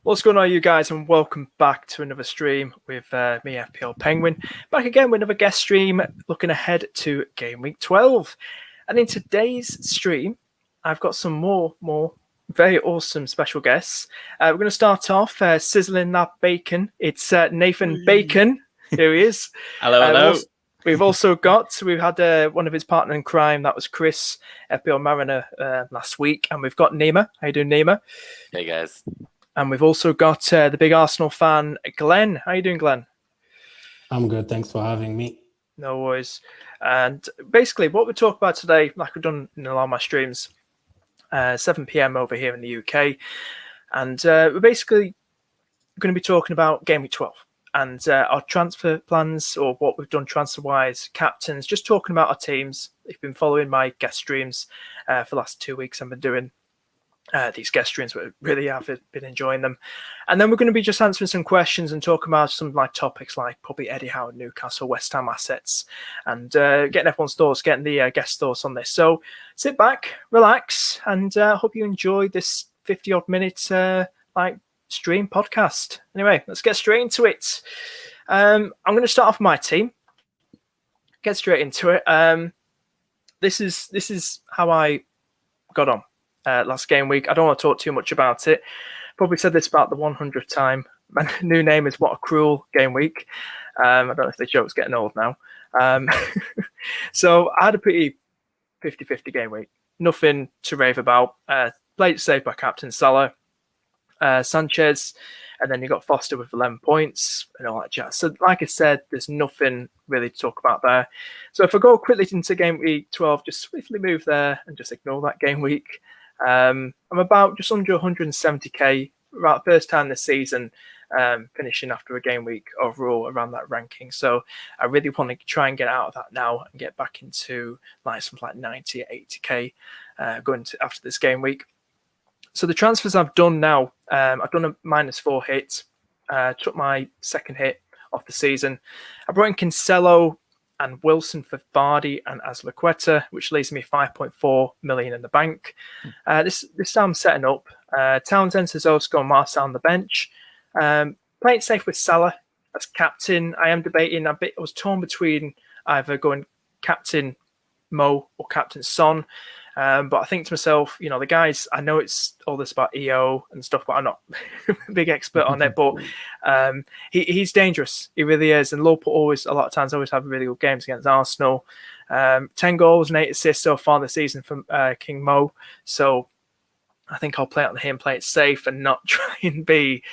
What's going on, you guys, and welcome back to another stream with me, FPL Penguin. Back again with another guest stream, looking ahead to Game Week 12. And in today's stream, I've got some more very awesome special guests. We're going to start off sizzling that bacon. It's Nathan Bacon. Here he is. Hello. We've had one of his partner in crime. That was Chris, FPL Mariner, last week. And we've got Nima. How you doing, Nima? Hey, guys. And we've also got the big Arsenal fan, Glen. How you doing, Glen? I'm good. Thanks for having me. No worries. And basically, what we talk about today, like we've done in a lot of my streams, 7 p.m. over here in the UK. And we're basically going to be talking about Game Week 12 and our transfer plans, or what we've done transfer-wise, captains, just talking about our teams. If you've been following my guest streams for the last 2 weeks, I've been doing these guest streams, but really have been enjoying them. And then we're going to be just answering some questions and talking about some topics like probably Eddie Howe, Newcastle, West Ham assets, and getting everyone's thoughts, getting the guest thoughts on this. So sit back, relax, and I hope you enjoy this 50-odd minute stream podcast. Anyway, let's get straight into it. I'm going to start off my team. Get straight into it. This is how I got on last game week. I don't want to talk too much about it. Probably said this about the 100th time. My new name is What a Cruel Game Week. I don't know if the joke's getting old now. So I had a pretty 50-50 game week. Nothing to rave about. Played safe by Captain Salah, Sanchez, and then you got Foster with 11 points and all that jazz. So like I said, there's nothing really to talk about there. So if I go quickly into game week 12, just swiftly move there and just ignore that game week. I'm about just under 170k, right, first time this season, finishing after a game week overall around that ranking. So I really want to try and get out of that now and get back into something like 90 or 80k going to after this game week. So the transfers I've done now, I've done a -4 hit, took my second hit off the season. I brought in Cancelo and Wilson for Vardy and Azpilicueta, which leaves me 5.4 million in the bank. This time I'm setting up. Townsend, Sissoko, and Marcel on the bench. Playing safe with Salah as captain. I am debating I was torn between either going captain Mo or captain Son. But I think to myself, the guys, I know it's all this about EO and stuff, but I'm not a big expert on it. But he's dangerous. He really is. And Laporte a lot of times have really good games against Arsenal. 10 goals and 8 assists so far this season from King Mo. So I think I'll play it on him, play it safe, and not try and be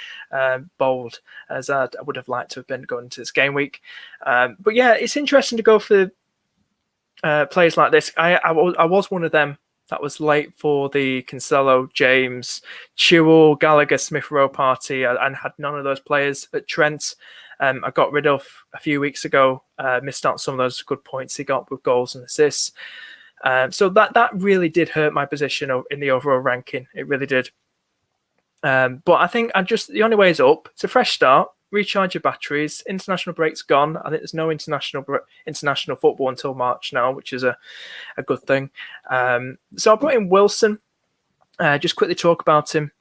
bold as I would have liked to have been going into this game week. But yeah, it's interesting to go for players like this. I was one of them that was late for the Cancelo, James, Chilwell, Gallagher, Smith Rowe party, and had none of those players at Trent. I got rid of a few weeks ago, missed out some of those good points he got with goals and assists. So that really did hurt my position in the overall ranking. It really did. But I think the only way is up. It's a fresh start. Recharge your batteries. International break's gone. I think there's no international football until March now, which is a good thing. So I brought in Wilson. Just quickly talk about him.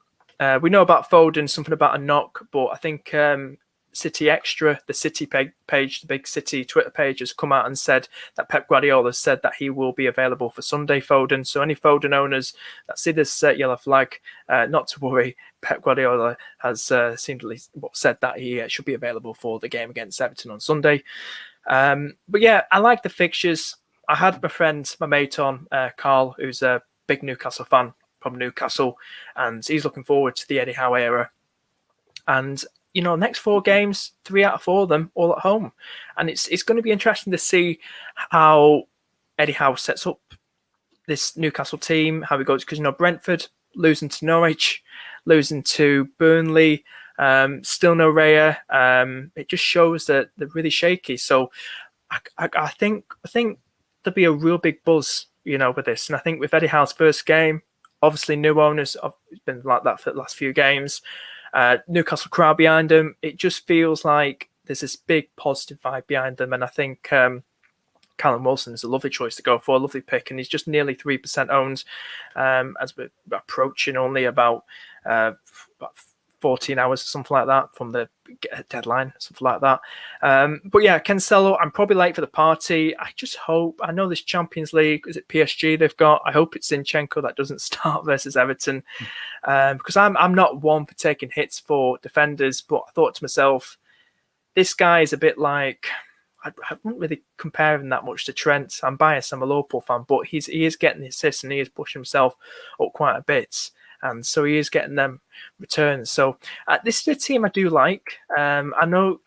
We know about Foden, something about a knock, but I think City Extra, the City page, the big City Twitter page, has come out and said that Pep Guardiola said that he will be available for Sunday Foden. So any Foden owners that see this yellow flag, not to worry. Pep Guardiola has seemingly said that he should be available for the game against Everton on Sunday. But yeah, I like the fixtures. I had my mate on, Carl, who's a big Newcastle fan from Newcastle, and he's looking forward to the Eddie Howe era. And next 4 games, 3 out of 4 of them all at home. And it's going to be interesting to see how Eddie Howe sets up this Newcastle team, how he goes, because Brentford losing to Norwich, losing to Burnley, still no Raya. It just shows that they're really shaky. So I think there'll be a real big buzz, with this. And I think with Eddie Howe's first game, obviously new owners have been like that for the last few games. Newcastle crowd behind them. It just feels like there's this big positive vibe behind them. And I think Callum Wilson is a lovely choice to go for, a lovely pick. And he's just nearly 3% owned as we're approaching only about 14 hours or something like that from the deadline, something like that. But yeah, Cancelo, I'm probably late for the party. I just hope, I know this Champions League, is it PSG they've got? I hope it's Zinchenko that doesn't start versus Everton, because I'm not one for taking hits for defenders, but I thought to myself, this guy is a bit like, I wouldn't really compare him that much to Trent. I'm biased, I'm a Liverpool fan, but he is getting the assists and he is pushing himself up quite a bit. And so he is getting them returns. So this is a team I do like. I know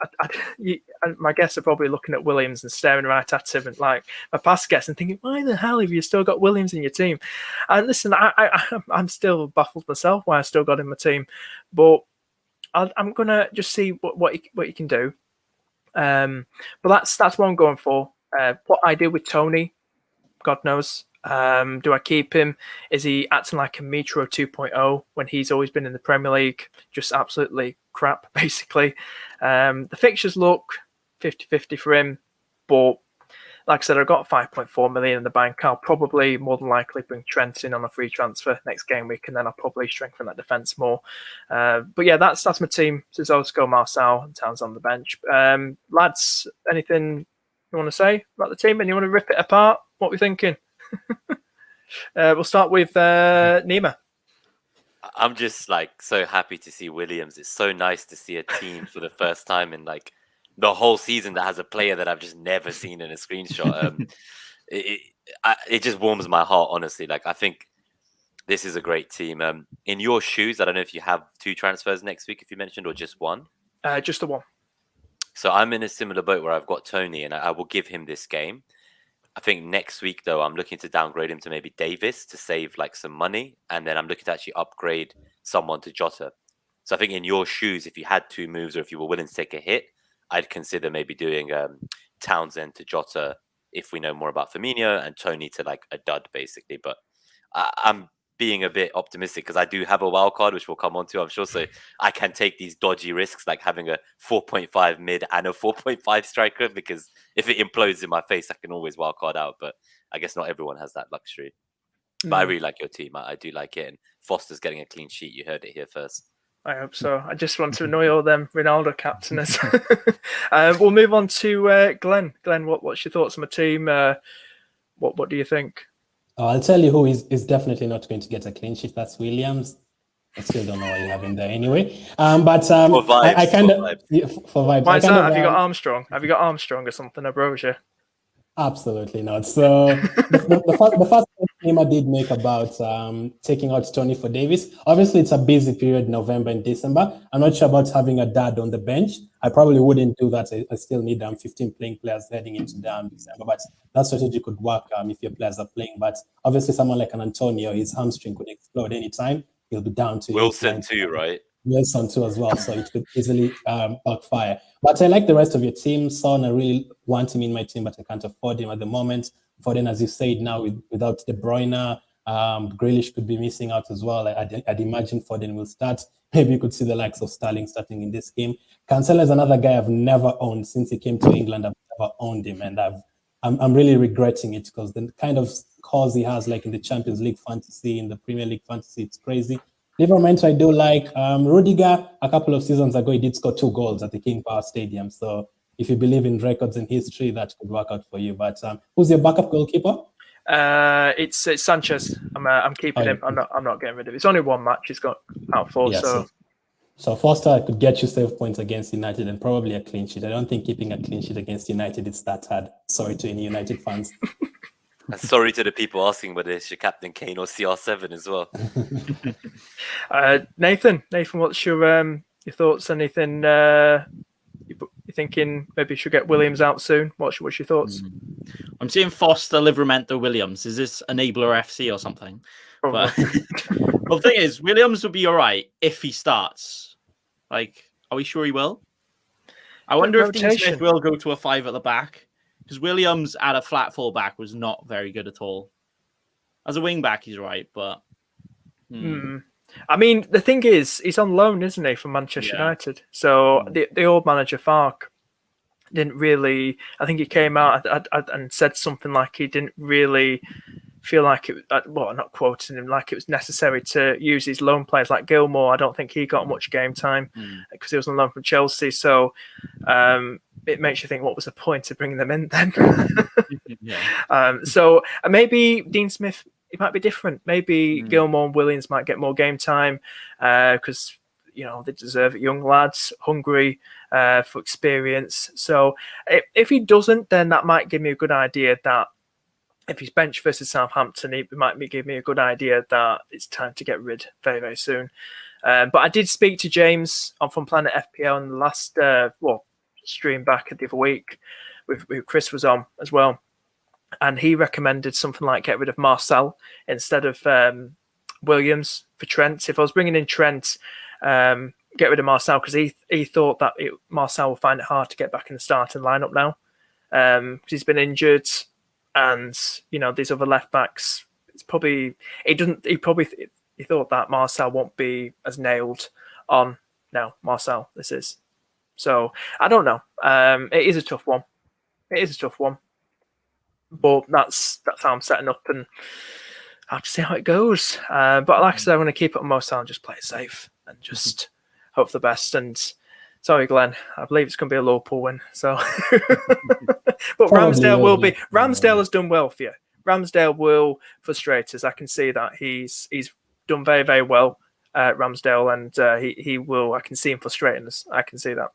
my guests are probably looking at Williams and staring right at him, and like my past guests, and thinking, why the hell have you still got Williams in your team? And listen, I'm still baffled myself why I still got him in my team, but I'm gonna just see what you can do. But that's what I'm going for. What I do with Tony, God knows. Do I keep him? Is he acting like a Mitro 2.0 when he's always been in the Premier League? Just absolutely crap, basically. The fixtures look 50-50 for him, but like I said, I've got 5.4 million in the bank. I'll probably more than likely bring Trent in on a free transfer next game week, and then I'll probably strengthen that defence more. But yeah, that's my team. Sissoko, Marcel, and Towns on the bench. Lads, anything you want to say about the team? And you want to rip it apart? What are we thinking? We'll start with Nima. I'm just like so happy to see Williams. It's so nice to see a team for the first time in like the whole season that has a player that I've just never seen in a screenshot. It just warms my heart, honestly. Like I think this is a great team. In your shoes, I don't know if you have 2 transfers next week, if you mentioned, or just one. Just the one. So I'm in a similar boat where I've got Tony, and I will give him this game. I think next week, though, I'm looking to downgrade him to maybe Davis to save like some money. And then I'm looking to actually upgrade someone to Jota. So I think in your shoes, if you had 2 moves or if you were willing to take a hit, I'd consider maybe doing Townsend to Jota if we know more about Firmino, and Tony to like a dud, basically. But I'm being a bit optimistic because I do have a wild card, which we'll come on to, I'm sure. So I can take these dodgy risks, like having a 4.5 mid and a 4.5 striker, because if it implodes in my face, I can always wild card out. But I guess not everyone has that luxury. But I really like your team. I do like it. And Foster's getting a clean sheet. You heard it here first. I hope so. I just want to annoy all them Ronaldo captainers. We'll move on to Glen. Glen, what's your thoughts on my team? What do you think? I'll tell you who is definitely not going to get a clean sheet. That's Williams. I still don't know why you have him there anyway. But for vibes, I kind of for vibes. Why is that? Have you got Armstrong? Have you got Armstrong or something, Abrosia? Absolutely not. So the first point Nima did make about taking out Tony for Davis. Obviously, it's a busy period, November and December. I'm not sure about having a dad on the bench. I probably wouldn't do that. I still need 15 playing players heading into December. But that strategy could work if your players are playing. But obviously, someone like an Antonio, his hamstring could explode anytime. He'll be down to Wilson too, right? Wilson too as well, so it could easily backfire. But I like the rest of your team. Son, I really want him in my team, but I can't afford him at the moment. Foden, as you said, now without De Bruyne, Grealish could be missing out as well. I'd imagine Foden will start. Maybe you could see the likes of Sterling starting in this game. Cancelo is another guy I've never owned since he came to England. I've never owned him, and I'm really regretting it because the kind of scores he has, like in the Champions League fantasy, in the Premier League fantasy, it's crazy. Livermore, I do like Rudiger. A couple of seasons ago, he did score 2 goals at the King Power Stadium. So if you believe in records and history, that could work out for you. But who's your backup goalkeeper? It's Sanchez. I'm keeping him. I'm not getting rid of it. It's only one match he's got out for. Yeah, so Foster could get you save points against United and probably a clean sheet. I don't think keeping a clean sheet against United is that hard. Sorry to any United fans. And sorry to the people asking whether it's your Captain Kane or CR7 as well. Nathan, what's your thoughts? Anything you're thinking maybe you should get Williams out soon? What's your thoughts? I'm seeing Foster, Livramento, Williams. Is this Enabler FC or something? But the thing is, Williams will be all right if he starts. Like, are we sure he will? I wonder if Dean Smith will go to a 5 at the back. Because Williams at a flat full back was not very good at all. As a wing back, he's right, but... I mean, the thing is, he's on loan, isn't he, from Manchester United? So the old manager, Farke, didn't really... I think he came out and said something like he didn't really feel like it. Well, not quoting him, like it was necessary to use these loan players like Gilmore. I don't think he got much game time because he was on loan from Chelsea. So it makes you think, what was the point of bringing them in then? So maybe Dean Smith, it might be different. Maybe Gilmore and Williams might get more game time because they deserve it. Young lads, hungry for experience. So if he doesn't, then that might give me a good idea that if he's bench versus Southampton, it might give me a good idea that it's time to get rid very, very soon. But I did speak to James from Planet FPL in the last stream back the other week with Chris was on as well. And he recommended something like get rid of Marcel instead of Williams for Trent. If I was bringing in Trent, get rid of Marcel because he thought that Marcel will find it hard to get back in the starting lineup now because he's been injured. And these other left backs, it's probably he thought that Marcel won't be as nailed on now. Marcel, this is so I don't know. It is a tough one. But that's how I'm setting up, and I have to see how it goes. But like I said, I'm going to keep it on Marcel and just play it safe and just hope for the best. And sorry, Glenn, I believe it's going to be a Liverpool win. So. But Ramsdale will be. Ramsdale has done well for you. Ramsdale will frustrate us. I can see that he's done very, very well, Ramsdale, and he will. I can see him frustrating us. I can see that.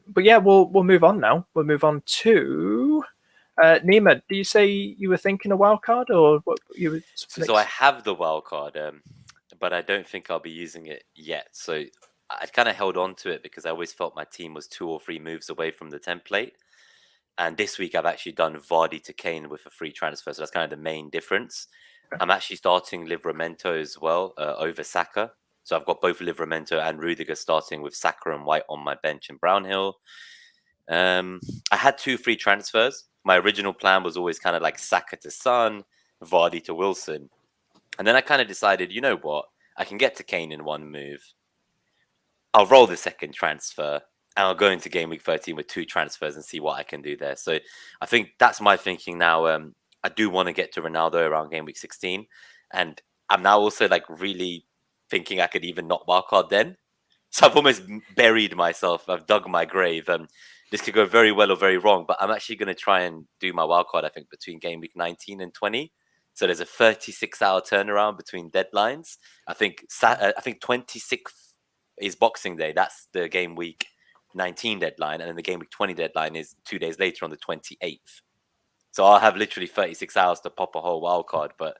But yeah, we'll move on now. We'll move on to Nima. Do you say you were thinking a wild card or what you were? So I have the wild card, but I don't think I'll be using it yet. So I kind of held on to it because I always felt my team was 2 or 3 moves away from the template. And this week I've actually done Vardy to Kane with a free transfer. So that's kind of the main difference. I'm actually starting Livramento as well over Saka. So I've got both Livramento and Rudiger starting with Saka and White on my bench in Brownhill. I had 2 free transfers. My original plan was always kind of like Saka to Son, Vardy to Wilson. And then I kind of decided, you know what? I can get to Kane in 1 move. I'll roll the second transfer. And I'll go into game week 13 with 2 transfers and see what I can do there. So I think that's my thinking now. I do want to get to Ronaldo around game week 16. And I'm now also like really thinking I could even not wildcard then. So I've almost buried myself. I've dug my grave. This could go very well or very wrong. But I'm actually going to try and do my wildcard, I think, between game week 19 and 20. So there's a 36-hour turnaround between deadlines. I think 26th is Boxing Day. That's the game week 19 deadline, and then the game week 20 deadline is 2 days later on the 28th. So I'll have literally 36 hours to pop a whole wild card, but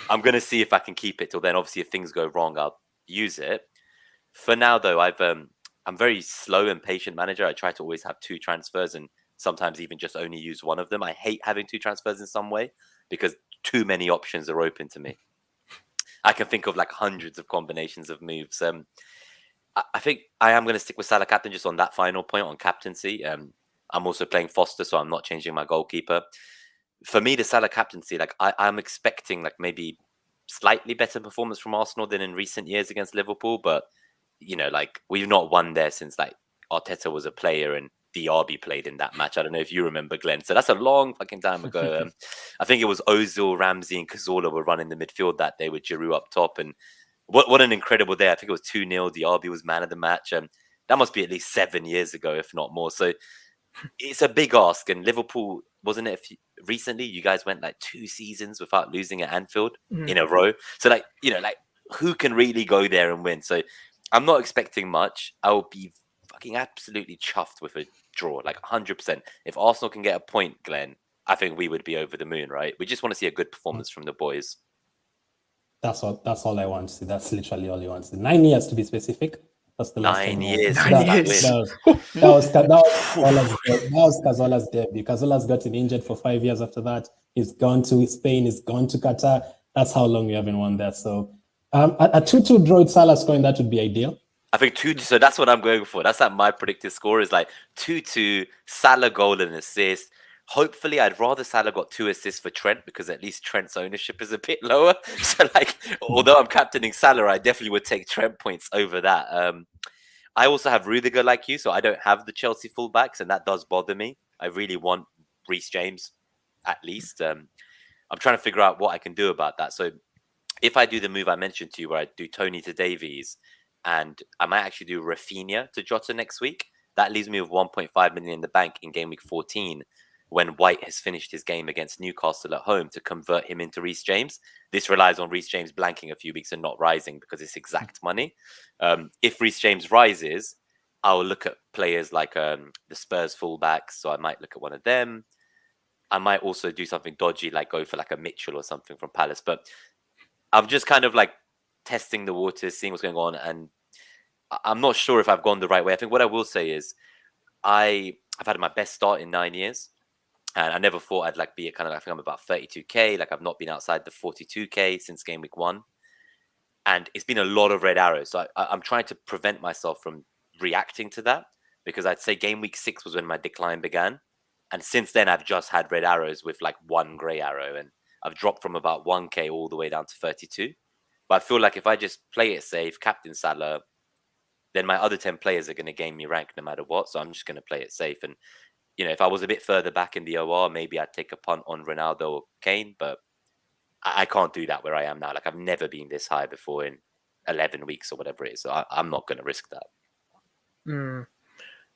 I'm going to see if I can keep it till then. Obviously, if things go wrong, I'll use it. For now, though, I'm very slow and patient manager. I try to always have 2 transfers and sometimes even just only use one of them. I hate having 2 transfers in some way because too many options are open to me. I can think of like hundreds of combinations of moves. I think I am going to stick with Salah captain just on that final point on captaincy. I'm also playing Foster, so I'm not changing my goalkeeper. For me, the Salah captaincy, like I'm expecting like maybe slightly better performance from Arsenal than in recent years against Liverpool. But, like we've not won there since like Arteta was a player and Diaby played in that match. I don't know if you remember, Glenn. So that's a long fucking time ago. I think it was Ozil, Ramsey and Cazorla were running the midfield that day with Giroud up top. And what an incredible day. I think it was 2-0. Diaby was man of the match. That must be at least 7 years ago, if not more. So it's a big ask. And Liverpool, wasn't it recently? You guys went like 2 seasons without losing at Anfield in a row. So like, who can really go there and win? So I'm not expecting much. I will be fucking absolutely chuffed with a draw, like 100%. If Arsenal can get a point, Glenn, I think we would be over the moon, right? We just want to see a good performance from the boys. That's all I want to see. That's literally all you want to see. 9 years to be specific. That's the last 9 time. years. That was Cazorla's debut. Cazorla's gotten injured for 5 years after that. He's gone to Spain. He's gone to Qatar. That's how long we haven't won there. So a 2-2 draw with Salah scoring, that would be ideal. I think 2-2. So that's what I'm going for. That's like my predicted score is like 2-2, Salah goal and assist. Hopefully, I'd rather Salah got 2 assists for Trent because at least Trent's ownership is a bit lower. So, like, although I'm captaining Salah, I definitely would take Trent points over that. I also have Rudiger like you, so I don't have the Chelsea fullbacks, and that does bother me. I really want Reece James, at least. I'm trying to figure out what I can do about that. So if I do the move I mentioned to you, where I do Tony to Davies, and I might actually do Rafinha to Jota next week, that leaves me with 1.5 million in the bank in game week 14, when White has finished his game against Newcastle at home, to convert him into Reece James. This relies on Reece James blanking a few weeks and not rising because it's exact money. If Reece James rises, I'll look at players like the Spurs fullbacks. So I might look at one of them. I might also do something dodgy, like go for like a Mitchell or something from Palace. But I'm just kind of like testing the waters, seeing what's going on. And I'm not sure if I've gone the right way. I think what I will say is I've had my best start in 9 years. And I never thought I'd like be at kind of, I think I'm about 32k. Like I've not been outside the 42k since game week 1. And it's been a lot of red arrows. So I'm trying to prevent myself from reacting to that, because I'd say game week 6 was when my decline began. And since then, I've just had red arrows with like one grey arrow. And I've dropped from about 1k all the way down to 32. But I feel like if I just play it safe, captain Salah, then my other 10 players are going to gain me rank no matter what. So I'm just going to play it safe. And if I was a bit further back in the OR, maybe I'd take a punt on Ronaldo or Kane, but I can't do that where I am now. Like I've never been this high before in 11 weeks or whatever it is. So I'm not going to risk that.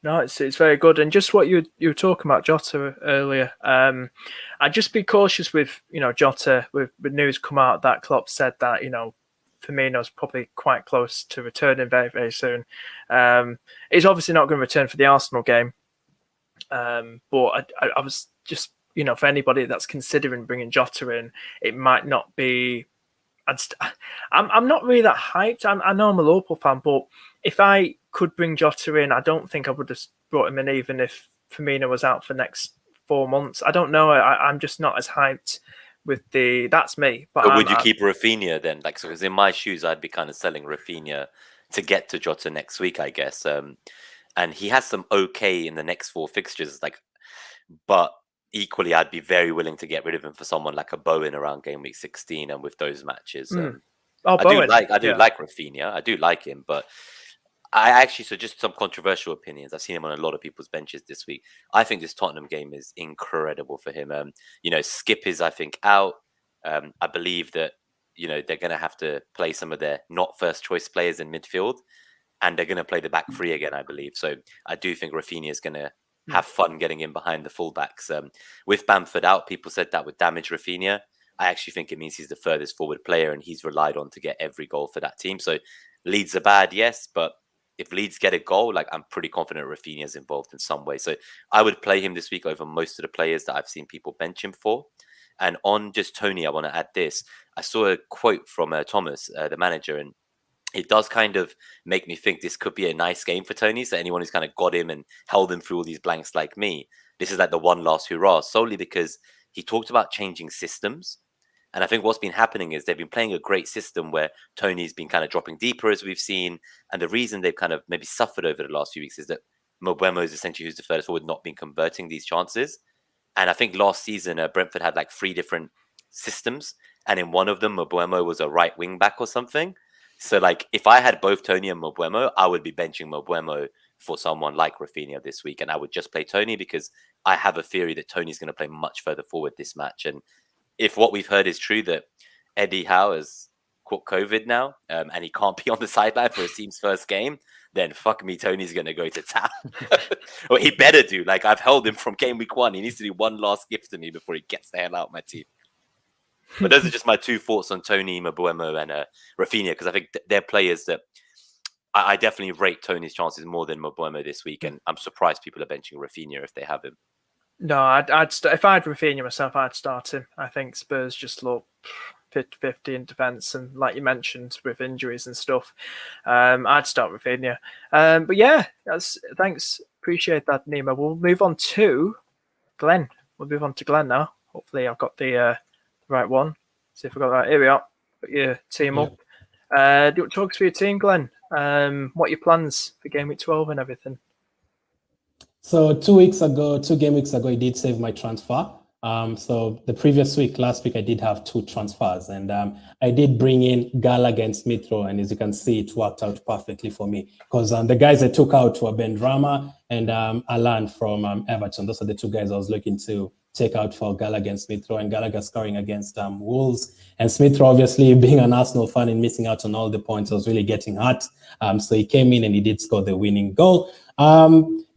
No, it's very good. And just what you were talking about Jota earlier, I'd just be cautious with Jota. With news come out that Klopp said that Firmino's probably quite close to returning very, very soon. He's obviously not going to return for the Arsenal game. But I was just, for anybody that's considering bringing Jota in, it might not be. I'm not really that hyped. I know I'm a Liverpool fan, but if I could bring Jota in, I don't think I would have brought him in even if Firmino was out for the next 4 months. I don't know. I'm just not as hyped with the. That's me. But would you keep Rafinha then? Like, so because in my shoes, I'd be kind of selling Rafinha to get to Jota next week, I guess. And he has some okay in the next 4 fixtures, but equally, I'd be very willing to get rid of him for someone like a Bowen around game week 16 and with those matches. I do like Rafinha. I do like him, but I actually, so just some controversial opinions. I've seen him on a lot of people's benches this week. I think this Tottenham game is incredible for him. Skip is, I think, out. I believe that, they're going to have to play some of their not first choice players in midfield. And they're going to play the back 3 again, I believe. So I do think Rafinha is going to have fun getting in behind the fullbacks. With Bamford out, people said that would damage Rafinha. I actually think it means he's the furthest forward player and he's relied on to get every goal for that team. So Leeds are bad, yes, but if Leeds get a goal, I'm pretty confident Rafinha is involved in some way. So I would play him this week over most of the players that I've seen people bench him for. And on just Tony, I want to add this. I saw a quote from Thomas, the manager, and it does kind of make me think this could be a nice game for Tony. So anyone who's kind of got him and held him through all these blanks like me, this is like the one last hurrah, solely because he talked about changing systems. And I think what's been happening is they've been playing a great system where Tony's been kind of dropping deeper, as we've seen. And the reason they've kind of maybe suffered over the last few weeks is that Mbeumo is essentially who's the furthest forward, not been converting these chances. And I think last season, Brentford had 3 different systems. And in one of them, Mbeumo was a right wing back or something. So, if I had both Tony and Mbeumo, I would be benching Mbeumo for someone like Rafinha this week. And I would just play Tony because I have a theory that Tony's going to play much further forward this match. And if what we've heard is true, that Eddie Howe has caught COVID now and he can't be on the sideline for his team's first game, then fuck me, Tony's going to go to town. Well, he better do. I've held him from game week 1. He needs to do one last gift to me before he gets the hell out of my team. But those are just my 2 thoughts on Tony, Mbeumo, and Rafinha, because I think they're players that I definitely rate Tony's chances more than Mbeumo this week, and I'm surprised people are benching Rafinha if they have him. No, if I had Rafinha myself, I'd start him. I think Spurs just look 50-50 in defence, and like you mentioned, with injuries and stuff, I'd start Rafinha. But yeah, thanks. Appreciate that, Nima. We'll move on to Glen. We'll move on to Glen now. Hopefully I've got the right one. See if I got that. Here we are. Put your team up. Do you want to talk us through your team, Glen? What are your plans for game week 12 and everything? So 2 game weeks ago, I did save my transfer. So the previous week, last week, I did have 2 transfers, and I did bring in Gallagher and Smith Rowe, and as you can see, it worked out perfectly for me because the guys I took out were Ben Rama and Alan from Everton. Those are the 2 guys I was looking to take out for Gallagher and Smith Rowe, and Gallagher scoring against Wolves. And Smith Rowe, obviously, being an Arsenal fan and missing out on all the points, was really getting hurt. So he came in and he did score the winning goal.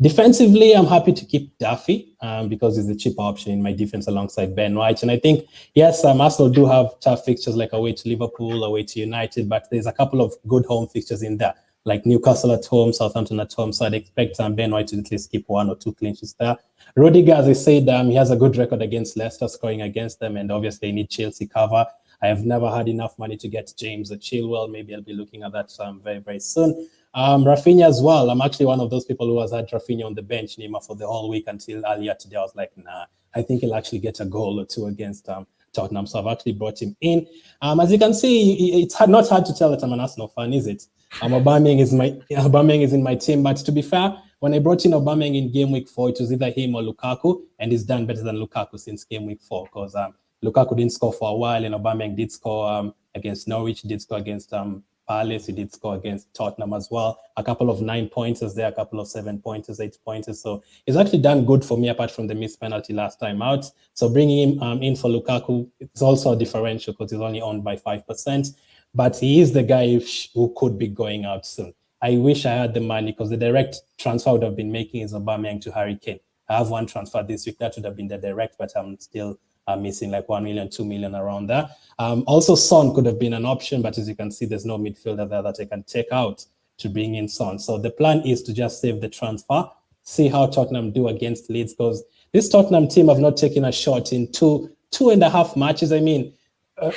Defensively, I'm happy to keep Duffy because he's the cheaper option in my defense alongside Ben White. And I think, yes, Arsenal do have tough fixtures like away to Liverpool, away to United, but there's a couple of good home fixtures in there, like Newcastle at home, Southampton at home. So I'd expect Ben White to at least keep 1 or 2 clean sheets there. Rudiger, as I said, he has a good record against Leicester, scoring against them, and obviously they need Chelsea cover. I have never had enough money to get James at Chilwell. Maybe I'll be looking at that very, very soon. Rafinha as well. I'm actually one of those people who has had Rafinha on the bench, Nima, for the whole week until earlier today. I was like, nah, I think he'll actually get a goal or 2 against Tottenham. So I've actually brought him in. As you can see, it's not hard to tell that I'm an Arsenal fan, is it? Aubameyang is in my team. But to be fair, when I brought in Aubameyang in game week 4, it was either him or Lukaku, and he's done better than Lukaku since game week 4 because Lukaku didn't score for a while, and Aubameyang did score against Norwich, did score against Palace, he did score against Tottenham as well. A couple of 9-pointers there, a couple of 7-pointers, 8-pointers. So he's actually done good for me apart from the missed penalty last time out. So bringing him in for Lukaku, it's also a differential because he's only owned by 5%. But he is the guy who could be going out soon. I wish I had the money because the direct transfer I would have been making is Aubameyang to Harry Kane. I have one transfer this week. That would have been the direct, but I'm still missing like 1 million, 2 million around there. Also, Son could have been an option, but as you can see, there's no midfielder there that I can take out to bring in Son. So the plan is to just save the transfer, see how Tottenham do against Leeds, because this Tottenham team have not taken a shot in two and a half matches. I mean,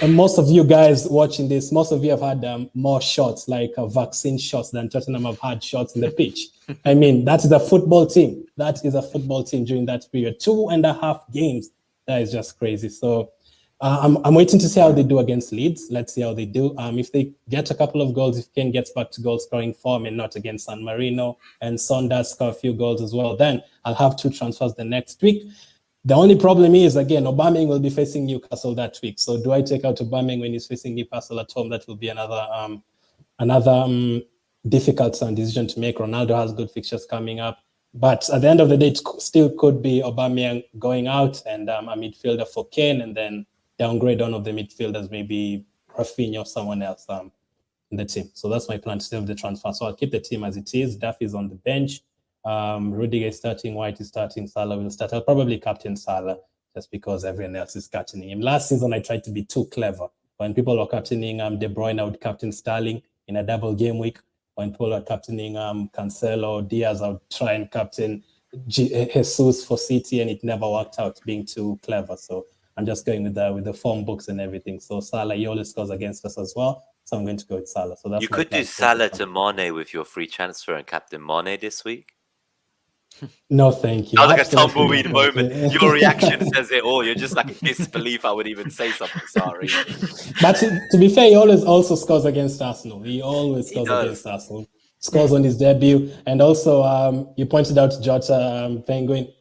most of you guys watching this, most of you have had more shots, like vaccine shots, than Tottenham have had shots in the pitch. I mean, that is a football team. That is a football team during that period. 2.5 games. That is just crazy. So I'm waiting to see how they do against Leeds. Let's see how they do. If they get a couple of goals, if Kane gets back to goal scoring form and not against San Marino, and Son does score a few goals as well, then I'll have 2 transfers the next week. The only problem is, again, Aubameyang will be facing Newcastle that week. So do I take out Aubameyang when he's facing Newcastle at home? That will be another difficult decision to make. Ronaldo has good fixtures coming up. But at the end of the day, it still could be Aubameyang going out and a midfielder for Kane, and then downgrade one of the midfielders, maybe Rafinha or someone else in the team. So that's my plan to save the transfer. So I'll keep the team as it is. Duffy's on the bench. Rudiger is starting, White is starting, Salah will start. I'll probably captain Salah just because everyone else is captaining him. Last season, I tried to be too clever. When people were captaining De Bruyne, I would captain Sterling in a double game week. When people are captaining Cancelo, Diaz, I would try and captain Jesus for City, and it never worked out, being too clever. So I'm just going with the form books and everything. So Salah, he always scores against us as well. So I'm going to go with Salah. So that's you could do Salah to Mane with your free transfer and captain Mane this week. No, thank you. That was like a tumbleweed moment. Your reaction says it all. You're just like in disbelief I would even say something. Sorry. But to be fair, he always also scores against Arsenal. He always scores against Arsenal. Scores on his debut. And also, you pointed out Jota, Penguin.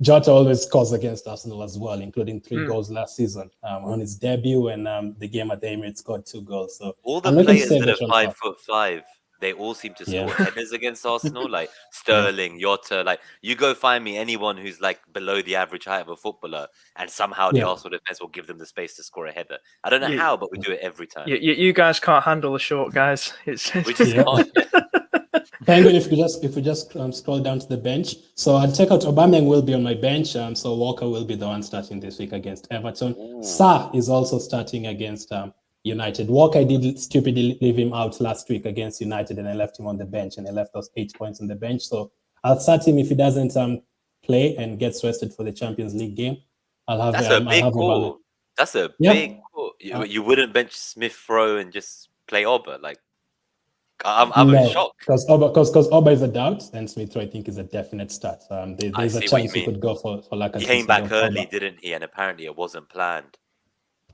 Jota always scores against Arsenal as well, including 3 goals last season on his debut, and the game at the Emirates scored 2 goals. So all the players that are 5'5", they all seem to score headers against Arsenal, like Sterling, Jota. Like, you go find me anyone who's like below the average height of a footballer, and somehow the Arsenal defense will give them the space to score a header. I don't know how, but we do it every time. You guys can't handle the short guys. We just can't. Penguin, if we just scroll down to the bench. So I'll take out Aubameyang will be on my bench. So Walker will be the one starting this week against Everton. Sarr is also starting against United. Walker, I did stupidly leave him out last week against United, and I left him on the bench, and I left us 8 points on the bench. So I'll start him if he doesn't play and gets rested for the Champions League game. That's a big call. That's a big call. You wouldn't bench Smith Rowe and just play Oba? Like, I'm shocked. Because Oba is a doubt, and Smith Rowe, I think, is a definite start. There's a chance he could go for like a. He came back early, didn't he? And apparently it wasn't planned.